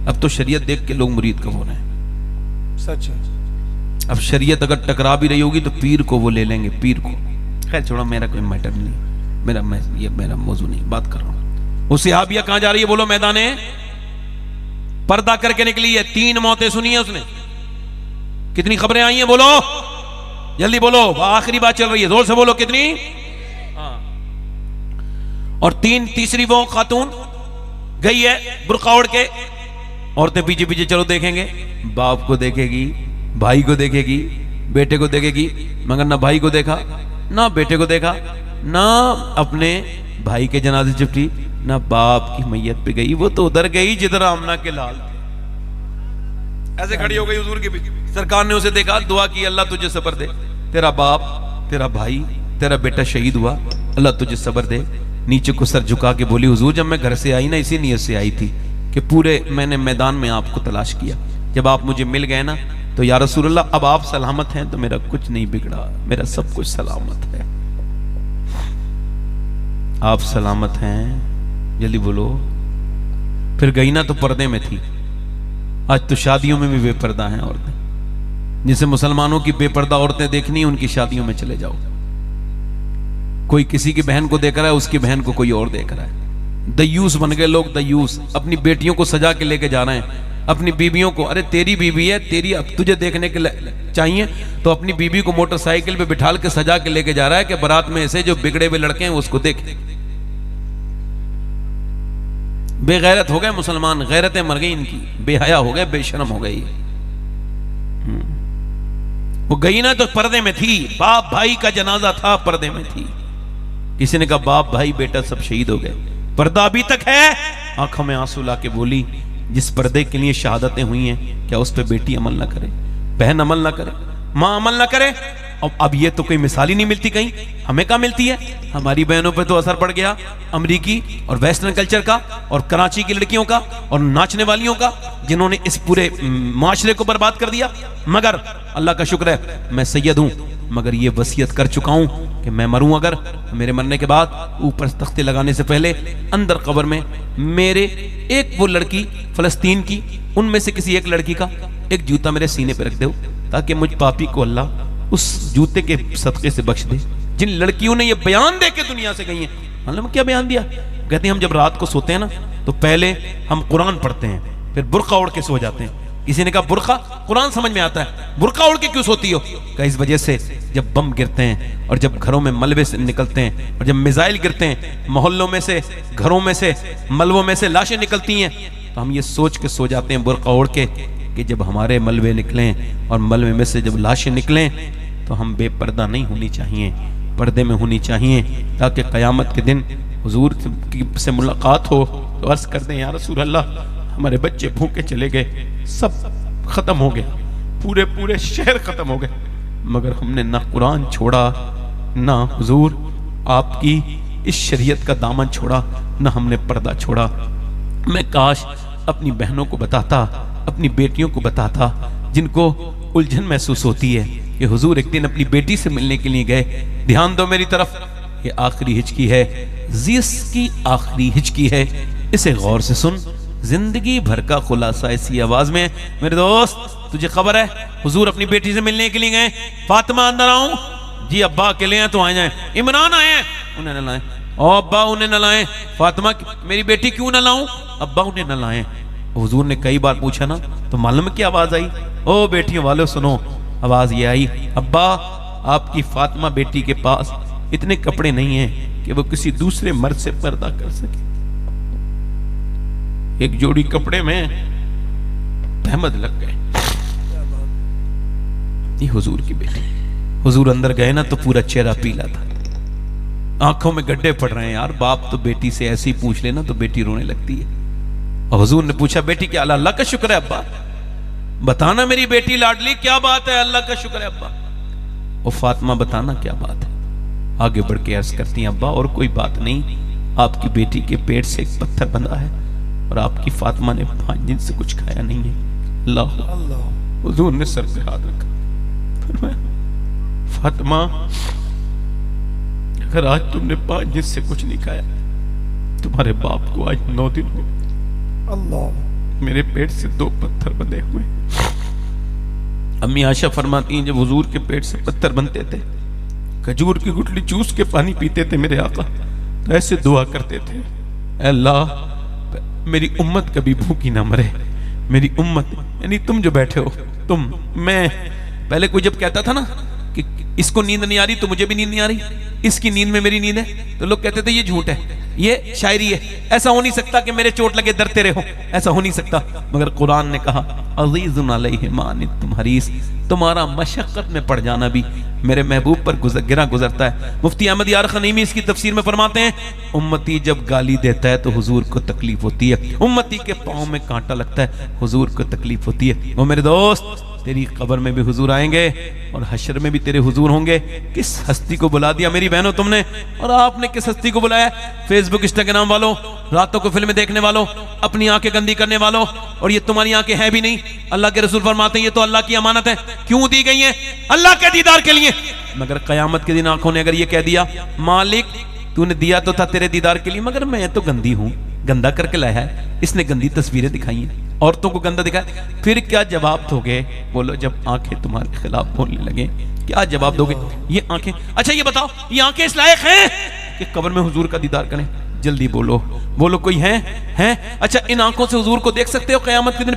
[SPEAKER 1] اب تو شریعت دیکھ کے لوگ مرید کب ہو رہے ہیں،
[SPEAKER 2] سچ ہے۔
[SPEAKER 1] اب شریعت اگر ٹکرا بھی رہی ہوگی تو پیر کو وہ لے لیں گے، پیر کو۔ خیر چھوڑا، میرا کوئی میٹر نہیں، یہ میرا موضوع نہیں، بات کر رہا ہوں. وہ صحابیہ کہاں جا رہی ہے بولو؟ میدان پردہ کر کے نکلی ہے. 3 موتیں سنی ہیں اس نے. کتنی خبریں آئی ہیں بولو جلدی بولو، آخری بات چل رہی ہے، زور سے بولو کتنی. اور تیسری وہ خاتون گئی ہے برقع اوڑھ کے. عورتیں پیچھے پیچھے چلو دیکھیں گے، باپ کو دیکھے گی، بھائی کو دیکھے گی، بیٹے کو دیکھے گی، مگر نہ بھائی کو دیکھا نہ بیٹے کو دیکھا، نہ اپنے بھائی کے جنازے چپٹی، نہ باپ کی میت پہ گئی. وہ تو ادھر گئی جدھر آمنہ کے لال تھے. ایسے کھڑی ہو گئی حضور کے پیچھے. سرکار نے اسے دیکھا، دعا کی اللہ تجھے صبر دے، تیرا باپ تیرا بھائی تیرا بیٹا شہید ہوا، اللہ تجھے صبر دے. نیچے کو سر جھکا کے بولی حضور جب میں گھر سے آئی نا اسی نیت سے آئی تھی کہ پورے میں نے میدان میں آپ کو تلاش کیا، جب آپ مجھے مل گئے نا تو یا رسول اللہ اب آپ سلامت ہیں تو میرا کچھ نہیں بگڑا، میرا سب کچھ سلامت ہے. آپ سلامت ہیں؟ جلدی بولو. پھر گئی نا تو پردے میں تھی. آج تو شادیوں میں بھی بے پردہ ہیں عورتیں. جسے مسلمانوں کی بے پردہ عورتیں دیکھنی ان کی شادیوں میں چلے جاؤ. کوئی کسی کی بہن کو دیکھ رہا ہے، اس کی بہن کو کوئی اور دیکھ رہا ہے. دیوس بن گئے لوگ، دیوس. اپنی بیٹیوں کو سجا کے لے کے جا رہے ہیں، اپنی بیویوں کو. ارے تیری بیوی ہے، تیری اب تجھے دیکھنے کے چاہیے تو اپنی بیوی کو موٹر سائیکل پہ بٹھال کے سجا کے لے کے جا رہا ہے کہ برات میں ایسے جو بگڑے ہوئے لڑکے ہیں اس کو دیکھیں. بے غیرت ہو گئے مسلمان، غیرتیں مر گئی ان کی، بے حیا ہو گئے، بے شرم ہو گئی. وہ گئی نا تو پردے میں تھی. باپ بھائی کا جنازہ تھا، پردے میں تھی. کسی نے کہا باپ بھائی بیٹا سب شہید ہو گئے، پردہ ابھی تک ہے. آنکھوں میں آنسو لا کے بولی جس پردے کے لیے شہادتیں ہوئی ہیں کیا اس پہ بیٹی عمل نہ کرے، بہن عمل نہ کرے، ماں عمل نہ کرے؟ اب یہ تو کوئی مثال ہی نہیں ملتی کہیں. ہمیں کہاں ملتی ہے؟ ہماری بہنوں پہ تو اثر پڑ گیا امریکی اور ویسٹرن کلچر کا اور کراچی کی لڑکیوں کا اور ناچنے والیوں کا، جنہوں نے اس پورے معاشرے کو برباد کر دیا. مگر اللہ کا شکر ہے میں سید ہوں، مگر یہ وصیت کر چکا ہوں کہ میں مروں اگر میرے مرنے کے بعد اوپر تختے لگانے سے پہلے اندر قبر میں میرے ایک وہ لڑکی فلسطین کی، ان میں سے کسی ایک لڑکی کا ایک جوتا میرے سینے پہ رکھ دو تاکہ مجھ پاپی کو اللہ اس جوتے کے صدقے سے بخش دے. جن لڑکیوں نے یہ بیان دے کے دنیا سے گئی ہیں، معلوم کیا بیان دیا؟ کہتے ہیں ہم جب رات کو سوتے ہیں نا تو پہلے ہم قرآن پڑھتے ہیں، پھر برقع اوڑھ کے سو جاتے ہیں. کسی نے کہا برقع قرآن سمجھ میں آتا ہے، برقع اوڑھ کے کیوں سوتی ہو؟ کہ اس وجہ سے جب بم گرتے ہیں اور جب گھروں میں ملبے سے نکلتے ہیں اور جب میزائل گرتے ہیں، محلوں میں سے، گھروں میں سے، ملبوں میں سے لاشیں نکلتی ہیں، تو ہم یہ سوچ کے سو جاتے ہیں برقع اوڑھ کے کہ جب ہمارے ملبے نکلیں اور ملبے میں سے جب لاشیں نکلیں تو ہم بے پردہ نہیں ہونی چاہیے، پردے میں ہونی چاہیے، تاکہ قیامت کے دن حضور سے ملاقات ہو تو عرض کر دیں یا رسول اللہ ہمارے بچے بھوکے چلے گئے، سب ختم ہو گیا، پورے شہر ختم ہو گئے، مگر ہم نے نہ قرآن چھوڑا، نہ حضور آپ کی اس شریعت کا دامن چھوڑا، نہ ہم نے پردہ چھوڑا. میں کاش اپنی بہنوں کو بتاتا، اپنی بیٹیوں کو بتاتا جن کو الجھن محسوس ہوتی ہے کہ حضور ایک دن اپنی بیٹی سے ملنے کے لیے گئے. دھیان دو میری طرف، یہ آخری ہچکی ہے، زیس کی آخری ہچکی ہے، اسے غور سے سن. زندگی بھر کا خلاصہ اسی آواز میں. میرے دوست تجھے خبر ہے حضور اپنی بیٹی سے ملنے کے لیے گئے. فاطمہ اندر آؤں؟ جی ابا اکیلے ہیں تو آ جائیں. عمران آئے ہیں؟ انہیں نہ لائیں. او ابا انہیں نہ لائیں. فاطمہ میری بیٹی کیوں نہ لاؤں؟ ابا انہیں نہ لائیں. حضور نے کئی بار پوچھا نا تو معلوم کی آواز آئی؟ او بیٹیوں والوں سنو، آواز یہ آئی ابا آپ کی فاطمہ بیٹی کے پاس اتنے کپڑے نہیں ہیں کہ وہ کسی دوسرے مرد سے پردہ کر سکے. ایک جوڑی کپڑے میں احمد لگ گئے. یہ حضور کی بیٹی. حضور اندر گئے نا تو پورا چہرہ پیلا تھا، آنکھوں میں گڈھے پڑ رہے ہیں. یار باپ تو بیٹی سے ایسے ہی پوچھ لینا تو بیٹی رونے لگتی ہے. اور حضور نے پوچھا بیٹی کیا؟ اللہ کا شکر ہے ابا، بتانا میری بیٹی لاڈلی کیا بات ہے؟ اللہ کا شکر ہے ابا. اور فاطمہ بتانا کیا بات ہے؟ آگے بڑھ کے عرض کرتی ہیں ابا اور کوئی بات نہیں، آپ کی بیٹی کے پیٹ سے ایک پتھر بندھا ہے اور آپ کی فاطمہ نے 5 دن سے کچھ کھایا نہیں ہے. اللہ. حضور نے سر پہ ہاتھ رکھا، فرمایا فاطمہ اگر آج تم نے 5 دن سے کچھ نہیں کھایا، تمہارے باپ کو آج 9 دن ہو. اللہ. میرے پیٹ سے 2 پتھر بندھے ہوئے. امی عائشہ فرماتی ہیں جب حضور کے پیٹ سے پتھر بنتے تھے، کھجور کی گٹلی چوس کے پانی پیتے تھے میرے آقا. تو ایسے دعا کرتے تھے، اے اللہ میری امت کبھی بھوکی نہ مرے، میری امت، یعنی تم جو بیٹھے ہو، تم، میں، پہلے کوئی جب کہتا تھا نا کہ اس کو نیند نہیں آ رہی تو مجھے بھی نیند نہیں آ رہی، اس کی نیند میں میری نیند ہے، تو لوگ کہتے تھے یہ جھوٹ ہے، یہ شاعری ہے، ایسا ہو نہیں سکتا کہ میرے چوٹ لگے ڈرتے رہو، ایسا ہو نہیں سکتا۔ مگر قرآن نے کہا عزیز علیہ ما عنتم حریص، تمہارا مشقت میں پڑ جانا بھی میرے محبوب پر گرا گزرتا ہے۔ مفتی احمد یار خنیمی اس کی تفسیر میں فرماتے ہیں امتی جب گالی دیتا ہے تو حضور کو تکلیف ہوتی ہے، امتی کے پاؤں میں کانٹا لگتا ہے، حضور کو تکلیف ہوتی ہے۔ وہ میرے دوست، تیری قبر میں بھی حضور آئیں گے اور حشر میں بھی تیرے حضور ہوں گے۔ کس ہستی کو بلا دیا میری بہنوں تم نے، اور آپ نے کس ہستی کو بلایا؟ فیس بک انسٹاگرام والوں، راتوں کو فلمیں دیکھنے والوں، اپنی آنکھیں گندی کرنے والوں، اور یہ تمہاری آنکھیں ہیں بھی نہیں، اللہ کے رسول فرماتے ہیں یہ تو اللہ کی امانت ہے۔ کیوں دی گئی ہیں؟ اللہ کے دیدار کے لیے۔ مگر قیامت کے دن آنکھوں نے اگر یہ کہہ دیا مالک تو نے دیا تو تھا تیرے دیدار کے لیے، مگر میں تو گندی ہوں، گندا کر کے لایا ہے، اس نے گندی تصویریں دکھائی ہیں، عورتوں کو گندا دکھایا، پھر کیا جواب دو گے؟ بولو جب آنکھیں تمہارے خلاف بولنے لگیں کیا جواب دو گے؟ یہ آنکھیں، اچھا یہ بتاؤ یہ آنکھیں اس لائق ہیں کہ قبر میں حضور کا دیدار کریں؟ جلدی بولو، بولو کوئی ہے؟ اچھا ان آنکھوں سے حضور کو دیکھ سکتے ہو قیامت کے دن؟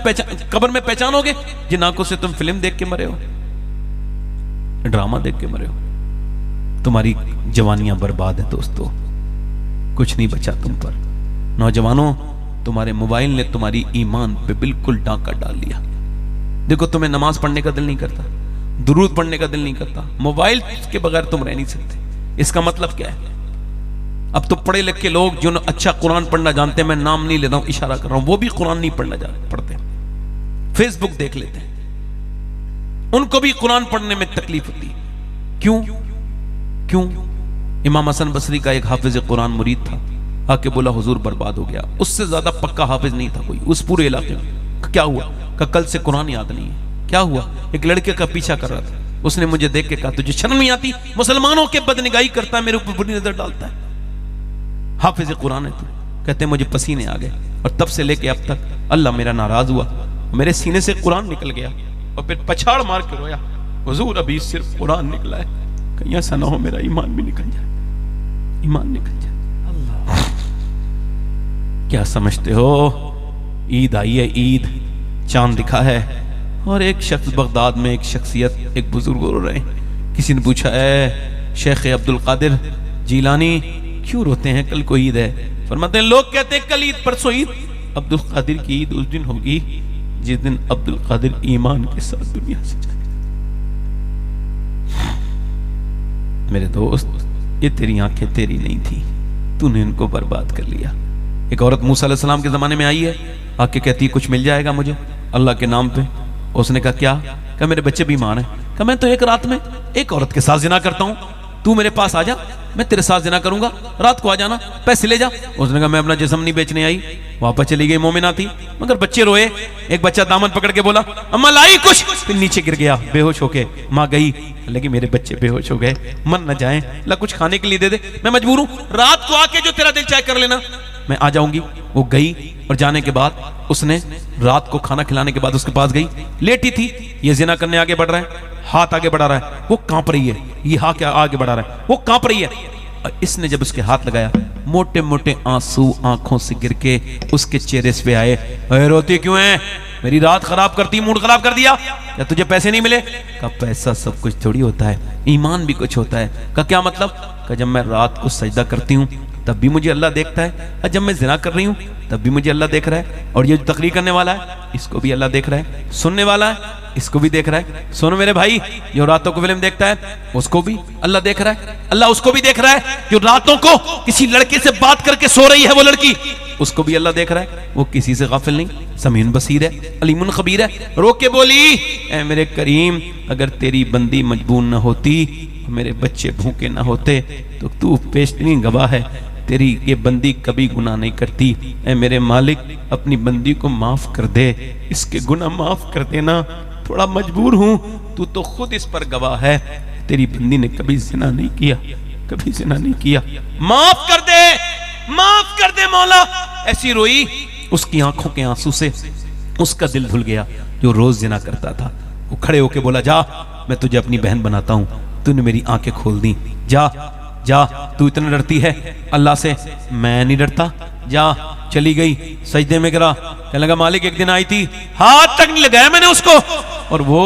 [SPEAKER 1] قبر میں پہچانو گے جن آنکھوں سے تم فلم دیکھ کے مرے ہو، ڈرامہ دیکھ کے مرے ہو؟ تمہاری جوانیاں برباد ہیں دوستو، کچھ نہیں بچا تم پر۔ نوجوانوں، تمہارے موبائل نے تمہاری ایمان پہ بالکل ڈاکہ ڈال لیا۔ دیکھو تمہیں نماز پڑھنے کا دل نہیں کرتا، درود پڑھنے کا دل نہیں کرتا، موبائل کے بغیر تم رہ نہیں سکتے۔ اس کا مطلب کیا ہے؟ اب تو پڑھے لکھے لوگ جو اچھا قرآن پڑھنا جانتے ہیں، میں نام نہیں لیتا ہوں، اشارہ کر رہا ہوں، وہ بھی قرآن نہیں پڑھتے، فیس بک دیکھ لیتے ہیں، ان کو بھی قرآن پڑھنے میں تکلیف ہوتی ہے۔ کیوں؟ امام حسن بصری کا ایک حافظ قرآن مرید تھا، آ کے بولا حضور برباد ہو گیا، اس سے زیادہ پکا حافظ نہیں تھا کوئی اس پورے علاقے میں۔ کیا ہوا؟ کہ کل سے قرآن یاد نہیں ہے۔ کیا ہوا؟ ایک لڑکے کا پیچھا کر رہا تھا، اس نے مجھے دیکھ کے کہا تجھے شرم نہیں آتی؟ مسلمانوں کے بدنگاہی کرتا ہے، میرے اوپر بری نظر ڈالتا ہے، حافظ قرآن ہے تو؟ کہتے ہیں مجھے پسینے آ گئے، اور تب سے لے کے اب تک اللہ میرا ناراض ہوا، میرے سینے سے قرآن نکل گیا، اور پھر پچھاڑ مار کے رویا، حضور ابھی صرف قرآن نکلا ہے، کہیں ایسا نہ ہو میرا ایمان بھی نکل جائے، ایمان نکل جائے۔ کیا سمجھتے ہو؟ عید آئی ہے، عید، چاند دکھا ہے، اور ایک شخص بغداد میں، ایک شخصیت، ایک بزرگ رو رہے ہیں۔ کسی نے پوچھا اے شیخ عبد القادر جیلانی کیوں روتے ہیں؟ کل کو عید ہے۔ فرماتے ہیں لوگ کہتے ہیں کل عید پرسوں عید، عبد القادر کی عید اس دن ہوگی جس دن عبد القادر ایمان کے ساتھ دنیا سے جائے۔ میرے دوست، یہ تیری آنکھیں تیری نہیں تھی، تو نے ان کو برباد کر لیا۔ ایک عورت موسیٰ علیہ السلام کے زمانے میں آئی ہے، آ کے کہتی ہے کچھ مل جائے گا مجھے اللہ کے نام پہ؟ اس نے کہا کیا؟ کہ میرے بچے بیمار ہیں۔ کہ میں تو ایک رات میں ایک عورت کے ساتھ زنا کرتا ہوں، تو میرے پاس آ جا، میں تیرے ساتھ زنا کروں گا، رات کو آ جانا، پیسے لے جا۔ اس نے کہا میں اپنا جسم نہیں بیچنے آئی، واپس چلی گئی، مومنہ تھی، مگر بچے روئے۔ ایک بچہ دامن پکڑ کے بولا اماں لائی کچھ، پھر نیچے گر گیا بے ہوش ہو کے۔ ماں گئی، لیکن میرے بچے بے ہوش ہو گئے، من نہ جائیں، اللہ کچھ کھانے کے لیے دے دے، میں مجبور ہوں، رات کو آ کے جو تیرا دل چاہے کر لینا، میں آ جاؤں گی۔ وہ گئی، اور جانے کے بعد اس نے رات کو کھانا کھلانے کے بعد اس کے پاس گئی، لیٹی تھی، یہ زنا کرنے آگے بڑھ رہا ہے، ہاتھ آگے بڑھا رہا ہے، وہ کانپ رہی ہے، یہ ہاتھ آگے بڑھا رہا ہے، وہ کانپ رہی ہے۔ اور اس نے جب اس کے ہاتھ لگایا، موٹے موٹے آنسو آنکھوں سے گر کے اس کے چہرے پہ آئے۔ اے روتی کیوں ہے؟ میری رات خراب کرتی، موڈ خراب کر دیا، یا تجھے پیسے نہیں ملے؟ کہا پیسہ سب کچھ تھوڑی ہوتا ہے، ایمان بھی کچھ ہوتا ہے۔ کہا کیا مطلب؟ کہ جب میں رات کو سجدہ کرتی ہوں تب بھی مجھے اللہ دیکھتا ہے، اور جب میں زنا کر رہی ہوں تب بھی مجھے اللہ دیکھ رہا ہے، اور یہ جو تقریر کرنے والا ہے اس کو بھی اللہ دیکھ رہا ہے، سننے والا ہے اس کو بھی دیکھ رہا ہے۔ سنو میرے بھائی، جو راتوں کو فلم دیکھتا ہے اس کو بھی اللہ دیکھ رہا ہے، اللہ اس کو بھی دیکھ رہا ہے۔ جو راتوں کو کسی لڑکے سے بات کر کے سو رہی ہے وہ لڑکی، اس کو بھی اللہ دیکھ رہا ہے، وہ کسی سے غافل نہیں، سمیع بصیر ہے، علیم خبیر ہے۔ رو کے بولی اے میرے کریم، اگر تیری بندی مجبور نہ ہوتی، میرے بچے بھوکے نہ ہوتے، تو پیشترین گواہ ہے تیری یہ بندی کبھی گناہ نہیں کرتی۔ اے میرے مالک، اپنی بندی کو معاف کر دے، اس کے گناہ معاف کر دینا، تھوڑا مجبور ہوں، تو خود اس پر گواہ ہے، تیری بندی نے کبھی زنا نہیں کیا، کبھی زنا نہیں کیا، معاف کر دے، معاف کر دے مولا۔ ایسی روئی، اس کی آنکھوں کے آنسو سے اس کا دل دھل گیا جو روز زنا کرتا تھا۔ وہ کھڑے ہو کے بولا جا، میں تجھے اپنی بہن بناتا ہوں، تو نے میری آنکھیں کھول دی، جا جا تو اتنا ڈرتی ہے اللہ سے، میں نہیں ڈرتا، جا۔ چلی گئی، سجدے میں گرا، کہنے لگا مالک ایک دن آئی تھی، ہاتھ تک نہیں لگایا میں نے اس کو، اور وہ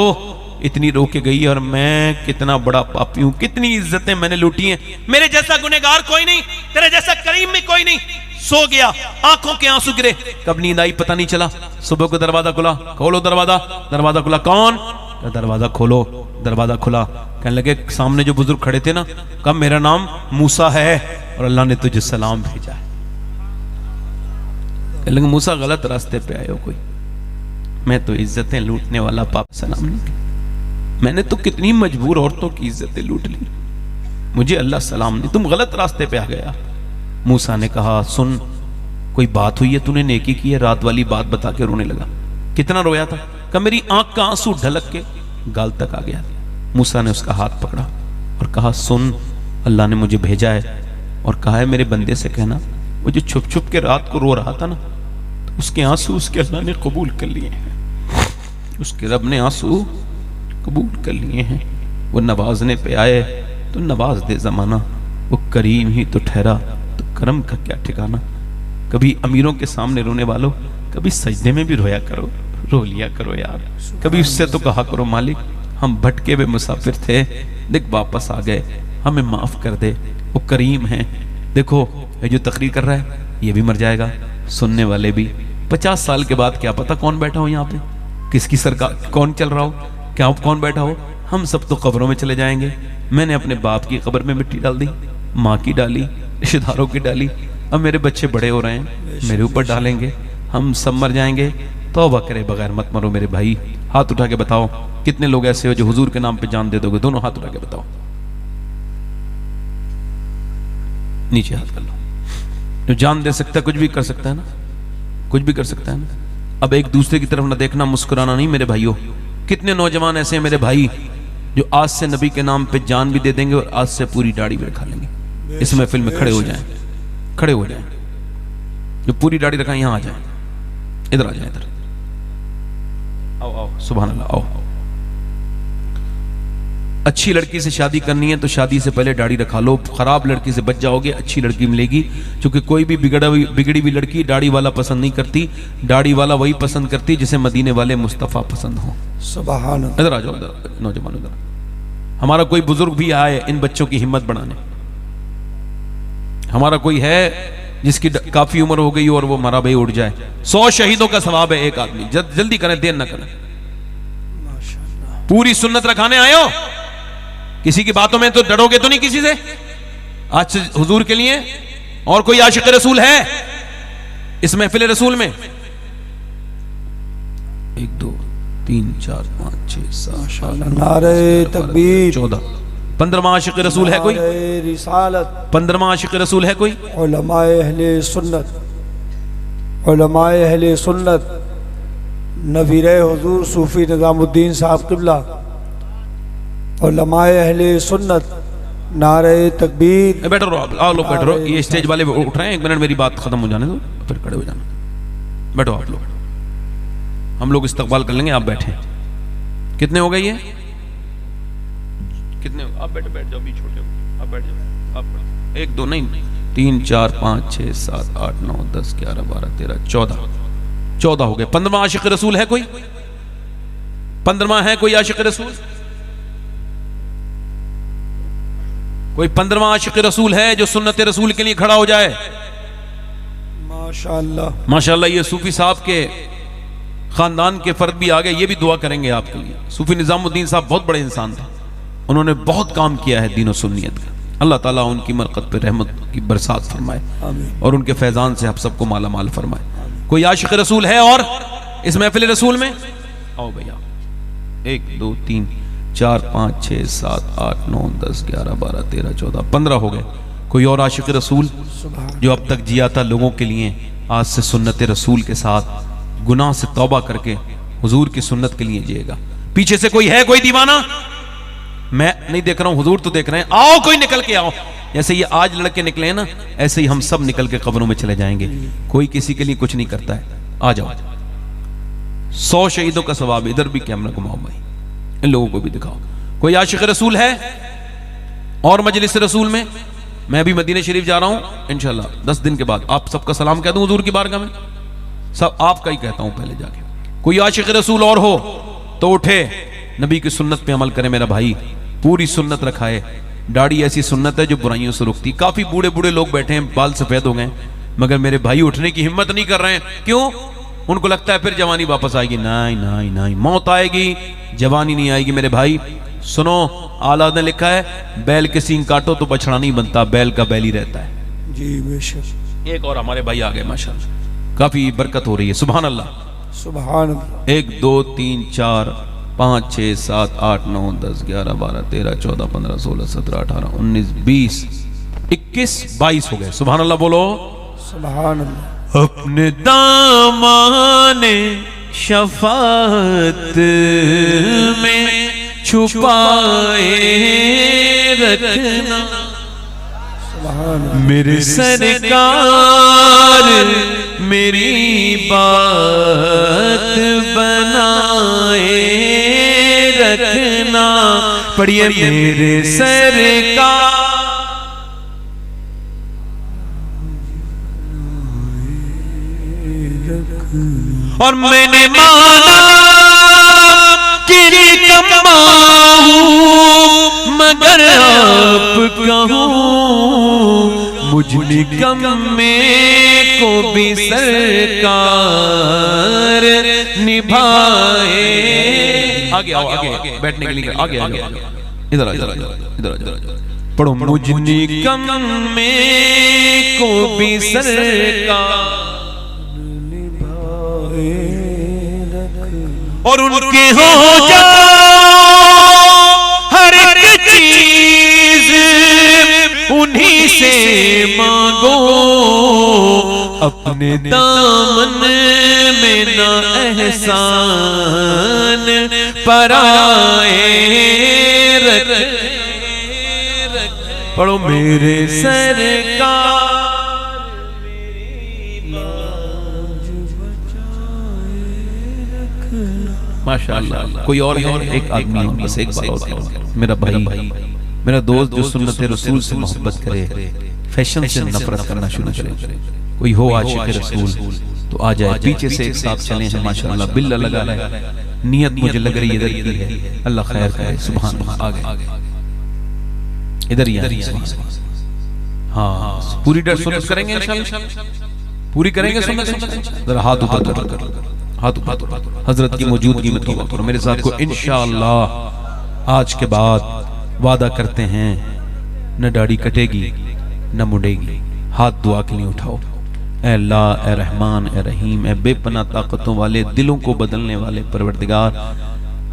[SPEAKER 1] اتنی رو کے گئی، اور میں کتنا بڑا پاپی ہوں، کتنی عزتیں میں نے لوٹی ہیں، میرے جیسا گنہگار کوئی نہیں، تیرے جیسا کریم میں کوئی نہیں۔ سو گیا، آنکھوں کے آنسو گرے، کب نیند آئی پتہ نہیں چلا۔ صبح کو دروازہ کھلا، کھولو دروازہ، دروازہ کھلا، کون؟ دروازہ کھولو، دروازہ کھلا، کہنے لگے سامنے جو بزرگ کھڑے تھے نا، کہا میرا نام موسیٰ ہے اور اللہ نے تجھے سلام بھیجا ہے۔ کہنے لگے موسیٰ غلط راستے پہ آئے ہو کوئی، میں تو عزتیں لوٹنے والا پاپ سلام نہیں کیا، میں نے تو کتنی مجبور عورتوں کی عزتیں لوٹ لی، مجھے اللہ سلام نہیں، تم غلط راستے پہ آ گیا۔ موسیٰ نے کہا سن، کوئی بات ہوئی ہے، تو نے نیکی کی ہے؟ رات والی بات بتا کے رونے لگا۔ کتنا رویا تھا؟ کہ میری آنکھ کا آنسو ڈھلک کے گال تک آ گیا۔ موسیٰ نے اس کا ہاتھ پکڑا اور کہا سن، اللہ نے مجھے بھیجا ہے اور کہا ہے میرے بندے سے کہنا وہ جو چھپ چھپ کے رات کو رو رہا تھا نا، تو اس کے آنسو اس کے اللہ نے قبول کر لیے ہیں، اس کے رب نے آنسو قبول کر لیے ہیں، وہ نوازنے پہ آئے تو نواز دے زمانہ، وہ کریم ہی تو ٹھہرا تو کرم کا کیا ٹھکانہ۔ کبھی امیروں کے سامنے رونے والوں، کبھی سجدے میں بھی رویا کرو، رو لیا کرو یار، کبھی اس سے تو کہا کرو مالک ہم بھٹکے ہوئے مسافر تھے، دیکھ واپس آ گئے، ہمیں معاف کر دے، وہ کریم ہیں۔ دیکھو یہ جو تقریر کر رہا ہے یہ بھی مر جائے گا، سننے والے بھی، 50 سال کے بعد کیا پتا کون بیٹھا ہو یہاں پہ، کس کی سرکار کون چل رہا ہو، کیا کون بیٹھا ہو، ہم سب تو قبروں میں چلے جائیں گے۔ میں نے اپنے باپ کی قبر میں مٹی ڈال دی، ماں کی ڈالی، رشتہ داروں کی ڈالی، اب میرے بچے بڑے ہو رہے ہیں میرے اوپر ڈالیں گے، ہم سب مر جائیں گے۔ توبہ کرے بغیر مت مرو میرے بھائی۔ ہاتھ اٹھا کے بتاؤ کتنے لوگ ایسے ہو جو حضور کے نام پہ جان دے دو گے؟ دونوں ہاتھ اٹھا کے بتاؤ، نیچے ہاتھ کر لو۔ جو جان دے سکتا ہے کچھ بھی کر سکتا ہے نا، کچھ بھی کر سکتا ہے نا۔ اب ایک دوسرے کی طرف نہ دیکھنا، مسکرانا نہیں میرے بھائیوں۔ کتنے نوجوان ایسے ہیں میرے بھائی جو آج سے نبی کے نام پہ جان بھی دے دیں گے اور آج سے پوری داڑھی بھی رکھا لیں گے۔ اس محفل میں کھڑے ہو جائیں، کھڑے ہو جائیں، جو پوری داڑھی رکھا یہاں آ جائیں، ادھر آ جائیں، ادھر آؤ آؤ، سبحان اللہ، آؤ۔ اچھی لڑکی سے شادی کرنی ہے تو شادی سے پہلے داڑھی رکھا لو، خراب لڑکی سے بچ جاؤ گے، اچھی لڑکی ملے گی، کیونکہ کوئی بھی بگڑی ہوئی لڑکی داڑھی والا پسند نہیں کرتی، داڑھی والا وہی پسند کرتی جسے مدینے والے مصطفیٰ پسند ہوں۔
[SPEAKER 2] سبحان اللہ۔
[SPEAKER 1] ادھر آ جاؤ، ادھر نوجوان، ادھر ہمارا کوئی بزرگ بھی آئے ان بچوں کی ہمت بڑھانے، ہمارا کوئی ہے جس کی کافی عمر ہو گئی اور وہ مرا بھائی اٹھ جائے، 100 شہیدوں کا ثواب ہے ایک آدمی، جلدی کریں، دیر نہ کریں۔ پوری سنت رکھانے آئے ہو، کسی کی باتوں میں تو ڈرو گے تو نہیں کسی سے؟ آج سے حضور کے لیے اور کوئی عاشق رسول ہے اس محفل رسول میں؟ 1 2 3 4 5 6 7
[SPEAKER 2] نعرہ تکبیر،
[SPEAKER 1] 14 15واں عاشق رسول ہے کوئی؟
[SPEAKER 2] نعرہ رسالت،
[SPEAKER 1] 15واں عاشق رسول ہے کوئی؟
[SPEAKER 2] علماء اہل سنت، علماء اہل سنت، نویر حضور صوفی نظام الدین صاحب قبلہ، علماء اہل سنت، نعرہ تکبیر۔
[SPEAKER 1] بیٹھو آپ لوگ بیٹھو، یہ اسٹیج والے اٹھ رہے ہیں، 1 منٹ میری بات ختم ہو جانے دو پھر کھڑے ہو جانا۔ بیٹھو آپ لوگ، ہم لوگ استقبال کر لیں گے، آپ بیٹھیں۔ کتنے ہو گئے یہ؟ کتنے ہو؟ آپ بیٹھ جاؤ، بھی چھوٹے ہو، آپ بیٹھ جاؤ، آپ 1 2 نہیں 3 4 5 6 7 8 9 10 11 12 13 14 ہو گئے۔ 15واں عاشق رسول ہے کوئی؟ 15واں ہے کوئی عاشق رسول؟ کوئی 15واں عاشق رسول ہے جو سنت رسول کے لیے کھڑا ہو جائے؟
[SPEAKER 2] ماشاءاللہ،
[SPEAKER 1] ماشاءاللہ۔ یہ صوفی صاحب کے خاندان کے فرد بھی آگئے، یہ بھی دعا کریں گے آپ کے لیے۔ صوفی نظام الدین صاحب بہت بڑے انسان تھے، انہوں نے بہت کام کیا ہے دین و سنیت کا، اللہ تعالیٰ ان کی مرقت پہ رحمت کی برسات فرمائے اور ان کے فیضان سے ہم سب کو مالا مال فرمائے۔ کوئی عاشق رسول ہے اور اس محفل رسول میں؟ آؤ بھیا، 1 2 3 4 5 6 7 8 9 10 11 12 13 14 15 ہو گئے۔ کوئی اور عاشق رسول جو اب تک جیا تھا لوگوں کے لیے، آج سے سنت رسول کے ساتھ گناہ سے توبہ کر کے حضور کی سنت کے لیے جیے گا؟ پیچھے سے کوئی ہے کوئی دیوانہ؟ میں نہیں دیکھ رہا ہوں، حضور تو دیکھ رہے ہیں، آؤ کوئی نکل کے آؤ۔ جیسے یہ آج لڑکے نکلے ہیں نا، ایسے ہی ہم سب نکل کے قبروں میں چلے جائیں گے، کوئی کسی کے لیے کچھ نہیں کرتا ہے۔ آ جاؤ، 100 شہیدوں کا ثواب۔ ادھر بھی کیمرہ گھماؤ بھائی، ان لوگوں کو بھی دکھاؤ۔ کوئی عاشق رسول ہے اور مجلس رسول میں؟ میں بھی مدینہ شریف جا رہا ہوں انشاءاللہ 10 دن کے بعد. آپ سب کا سلام کہہ دوں حضور کی بارگاہ میں؟ سب آپ کا ہی کہتا ہوں پہلے جا کے. کوئی عاشق رسول اور ہو تو اٹھے, نبی کی سنت پہ عمل کرے میرا بھائی. پوری سنت رکھائے. داڑھی ایسی سنت ہے جو برائیوں سے روکتی. کافی بوڑھے بوڑھے لوگ بیٹھے ہیں, بال سفید ہو گئے, مگر میرے بھائی اٹھنے کی ہمت نہیں کر رہے ہیں. کیوں؟ ان کو لگتا ہے پھر جوانی واپس آئے گی. نہیں, موت آئے گی, جوانی نہیں آئے گی. میرے بھائی سنو, اعلیٰ نے لکھا ہے بیل کے سینگ کاٹو تو بچڑا نہیں بنتا, بیل کا بیل ہی رہتا ہے.
[SPEAKER 2] جی بے شک.
[SPEAKER 1] ایک اور ہمارے بھائی آ گئے ماشاءاللہ, کافی برکت ہو رہی ہے. سبحان اللہ.
[SPEAKER 2] سبحان اللہ.
[SPEAKER 1] 1 2 3 4 5 6 7 8 9 10 11 12 13 14 15 16 17 18 19 20 21 22 ہو گئے. سبحان اللہ بولو.
[SPEAKER 2] سبحان اللہ.
[SPEAKER 1] اپنے دامان شفاعت میں چھپائے رکھنا,
[SPEAKER 2] سبحان اللہ.
[SPEAKER 1] میرے سرکار میری بات بنائے رکھنا. پڑھیے میرے سرکار. اور میں نے مانا کہ کما ہوں مگر آپ کا ہوں, مجھ نکمے کو بھی سرکار نبھائے. آگے آؤ, آگے بیٹھنے کے لیے آگے آگے ادھر پڑھو. مجھ نکمے کو بھی سرکار اور ان کے ہو جاؤ ہر ایک چیز انہی سے مانگو, اپنے دامن میں نہ احسان پرائے رکھ. پڑھو میرے سرکار ماشاءاللہ. کوئی اور ہے؟ ایک آدمی اور, بس ایک بار اور. میرا بھائی, میرا دوست جو سنت رسول سے محبت کرے, فیشن سے نفرت کرنا شروع کرے. کوئی ہو عاشق رسول تو آ جائے, پیچھے سے ایک ساتھ چلیں ہیں ماشاءاللہ. بلّہ لگا ہے, نیت مجھے لگ رہی ہے ادھر کی ہے. اللہ خیر کرے. سبحان اللہ. آگے ادھر ہی ہاں, پوری ڈر سنت کریں گے انشاءاللہ, پوری کریں گے سنت. ذرا ہاتھ اوپر کر, ہاتھ اوپر. حضرت کی موجودگی میں توبہ کرو میرے ساتھ کو. انشاءاللہ آج کے بعد وعدہ کرتے ہیں نہ داڑھی کٹے گی نہ مڑے گی. ہاتھ دعا کے لیے اٹھاؤ. اے اللہ, اے رحمان, اے رحیم, اے بے پناہ طاقتوں والے, دلوں کو بدلنے والے پروردگار,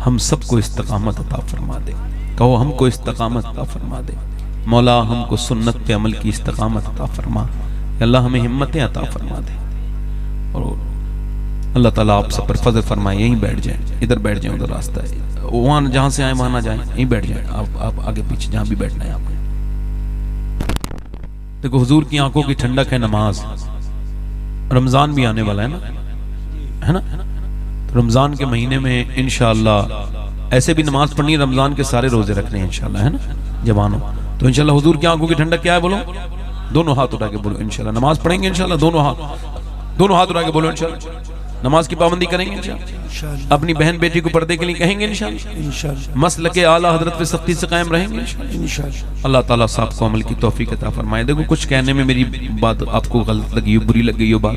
[SPEAKER 1] ہم سب کو استقامت عطا فرما دے. کہو ہم کو استقامت عطا فرما دے. مولا ہم کو سنت پہ عمل کی استقامت عطا فرما. اللہ ہمیں ہمتیں عطا فرما دے. اور اللہ تعالیٰ آپ سب پر فضل فرمائے. یہیں بیٹھ جائیں, ادھر بیٹھ جائیں, ادھر راستہ ہے, وہاں جہاں سے آئیں وہاں نہ جائیں, یہیں بیٹھ جائیں. آپ آگے پیچھے جہاں بھی بیٹھنا ہے آپ نے. دیکھو حضور کی آنکھوں کی ٹھنڈک ہے نماز. رمضان بھی آنے والا ہے نا. رمضان کے مہینے میں انشاءاللہ ایسے بھی نماز پڑھنی ہے, رمضان کے سارے روزے رکھنے ہیں انشاءاللہ, ہے نا جوانوں. تو انشاءاللہ حضور کی آنکھوں کی ٹھنڈک کیا ہے بولو. دونوں ہاتھ اٹھا کے بولو انشاءاللہ. نماز پڑھیں گے انشاءاللہ, دونوں ہاتھ اٹھا کے بولو انشاءاللہ. نماز کی پابندی کریں گے انشاءاللہ. اپنی بہن بیٹی کو پردے کے لیے کہیں گے انشاءاللہ. مسلک اعلیٰ حضرت پہ سختی سے قائم رہیں گے انشاءاللہ. اللہ تعالیٰ صاحب کو عمل کی توفیق عطا فرمائے. دیکھو کچھ کہنے میں میری بات آپ کو غلط لگی ہو, بری لگ گئی ہو بات,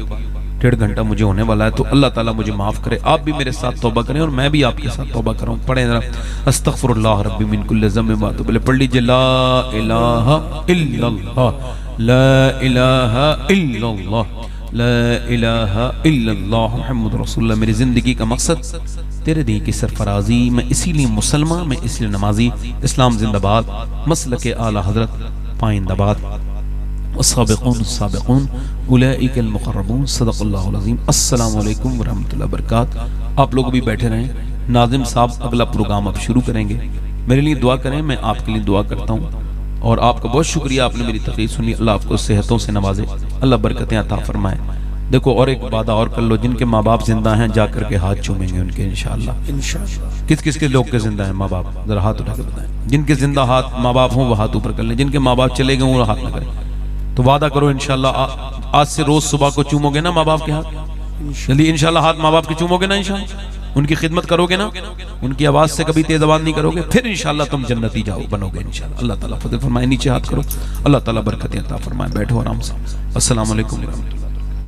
[SPEAKER 1] 1.5 گھنٹہ مجھے ہونے والا ہے, تو اللہ تعالیٰ مجھے معاف کرے. آپ بھی میرے ساتھ توبہ کریں اور میں بھی آپ کے ساتھ توبہ کروں. پڑھیں ذرا, استغفر اللہ ربی من کل ذنب و اتوب الیہ. پڑھ لیجئے لا الہ الا اللہ, لا الہ الا اللہ, لا الہ الا اللہ محمد رسول اللہ. میری زندگی کا مقصد تیرے دین کی سرفرازی. میں اسی لیے مسلمان, میں اس لیے نمازی. اسلام زندہ باد, مسلک اعلیٰ حضرت پائندہ باد. والسابقون السابقون اولئک المقربون. صدق اللہ العظیم. السلام علیکم ورحمۃ اللہ وبرکاتہ. آپ لوگ بھی بیٹھے رہیں. ناظم صاحب اگلا پروگرام اب شروع کریں گے. میرے لیے دعا کریں, میں آپ کے لیے دعا کرتا ہوں. اور آپ کا بہت شکریہ, آپ نے میری تقریر سنی. اللہ آپ کو صحتوں سے نوازے, اللہ برکتیں عطا فرمائے. دیکھو اور ایک وعدہ اور کر لو، جن کے ماں باپ زندہ ہیں جا کر کے ہاتھ چومیں گے ان کے انشاءاللہ۔
[SPEAKER 2] انشاءاللہ
[SPEAKER 1] کس کس کے لوگ کے زندہ ہیں ماں باپ؟ ذرا ہاتھ اٹھا کے بتائیں۔ جن کے زندہ ہاتھ ماں باپ ہوں وہ ہاتھ اوپر کر لیں، جن کے ماں باپ چلے گئے وہ ہاتھ نہ کریں۔ تو وعدہ کرو انشاءاللہ آج سے روز صبح کو چومو گے نا ماں باپ کے ہاتھ، جلدی انشاءاللہ ہاتھ ماں باپ کے چومو گے نا انشاءاللہ، ان کی خدمت کرو گے نا، ان کی آواز سے کبھی تیز آواز نہیں کرو گے، پھر انشاءاللہ تم جنتی جاؤ بنو گے انشاءاللہ۔ اللہ تعالیٰ فضل فرمائے، نیچے ہاتھ کرو، اللہ تعالیٰ برکتیں عطا فرمائے۔ بیٹھو آرام سے۔ السلام علیکم ورحمۃ اللہ۔